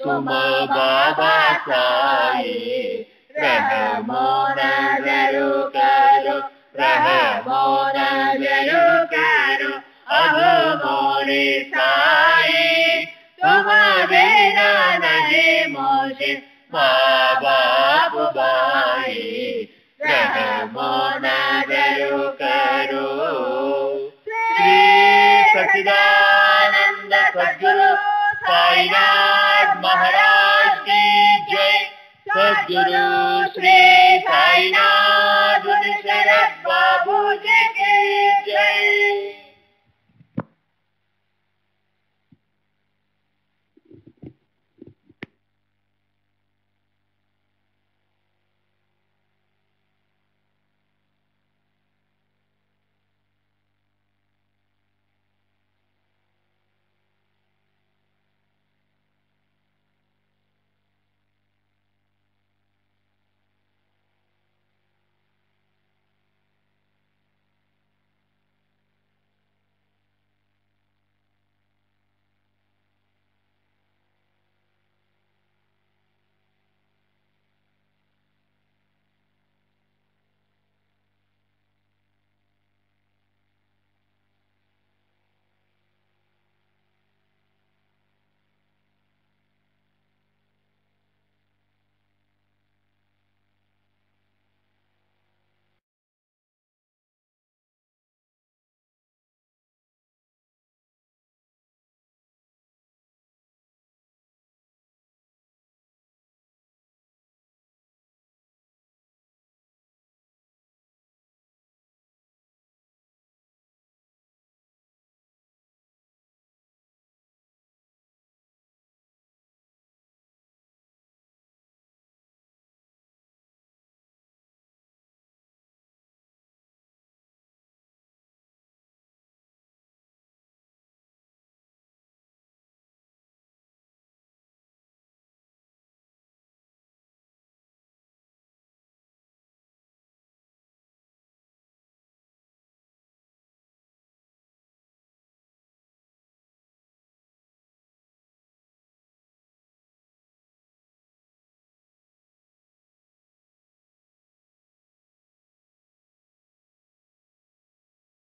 तुम बाबा साई। रहमो नजर करो, रहमो नजर करो अब मोरे साई। तुम बिना नहीं मुझे माँ बाप भाई। रहमो नजर करो। श्री सच्चिदानंद सद्गुरु साईनाथ महाराज की जय। सद्गुरु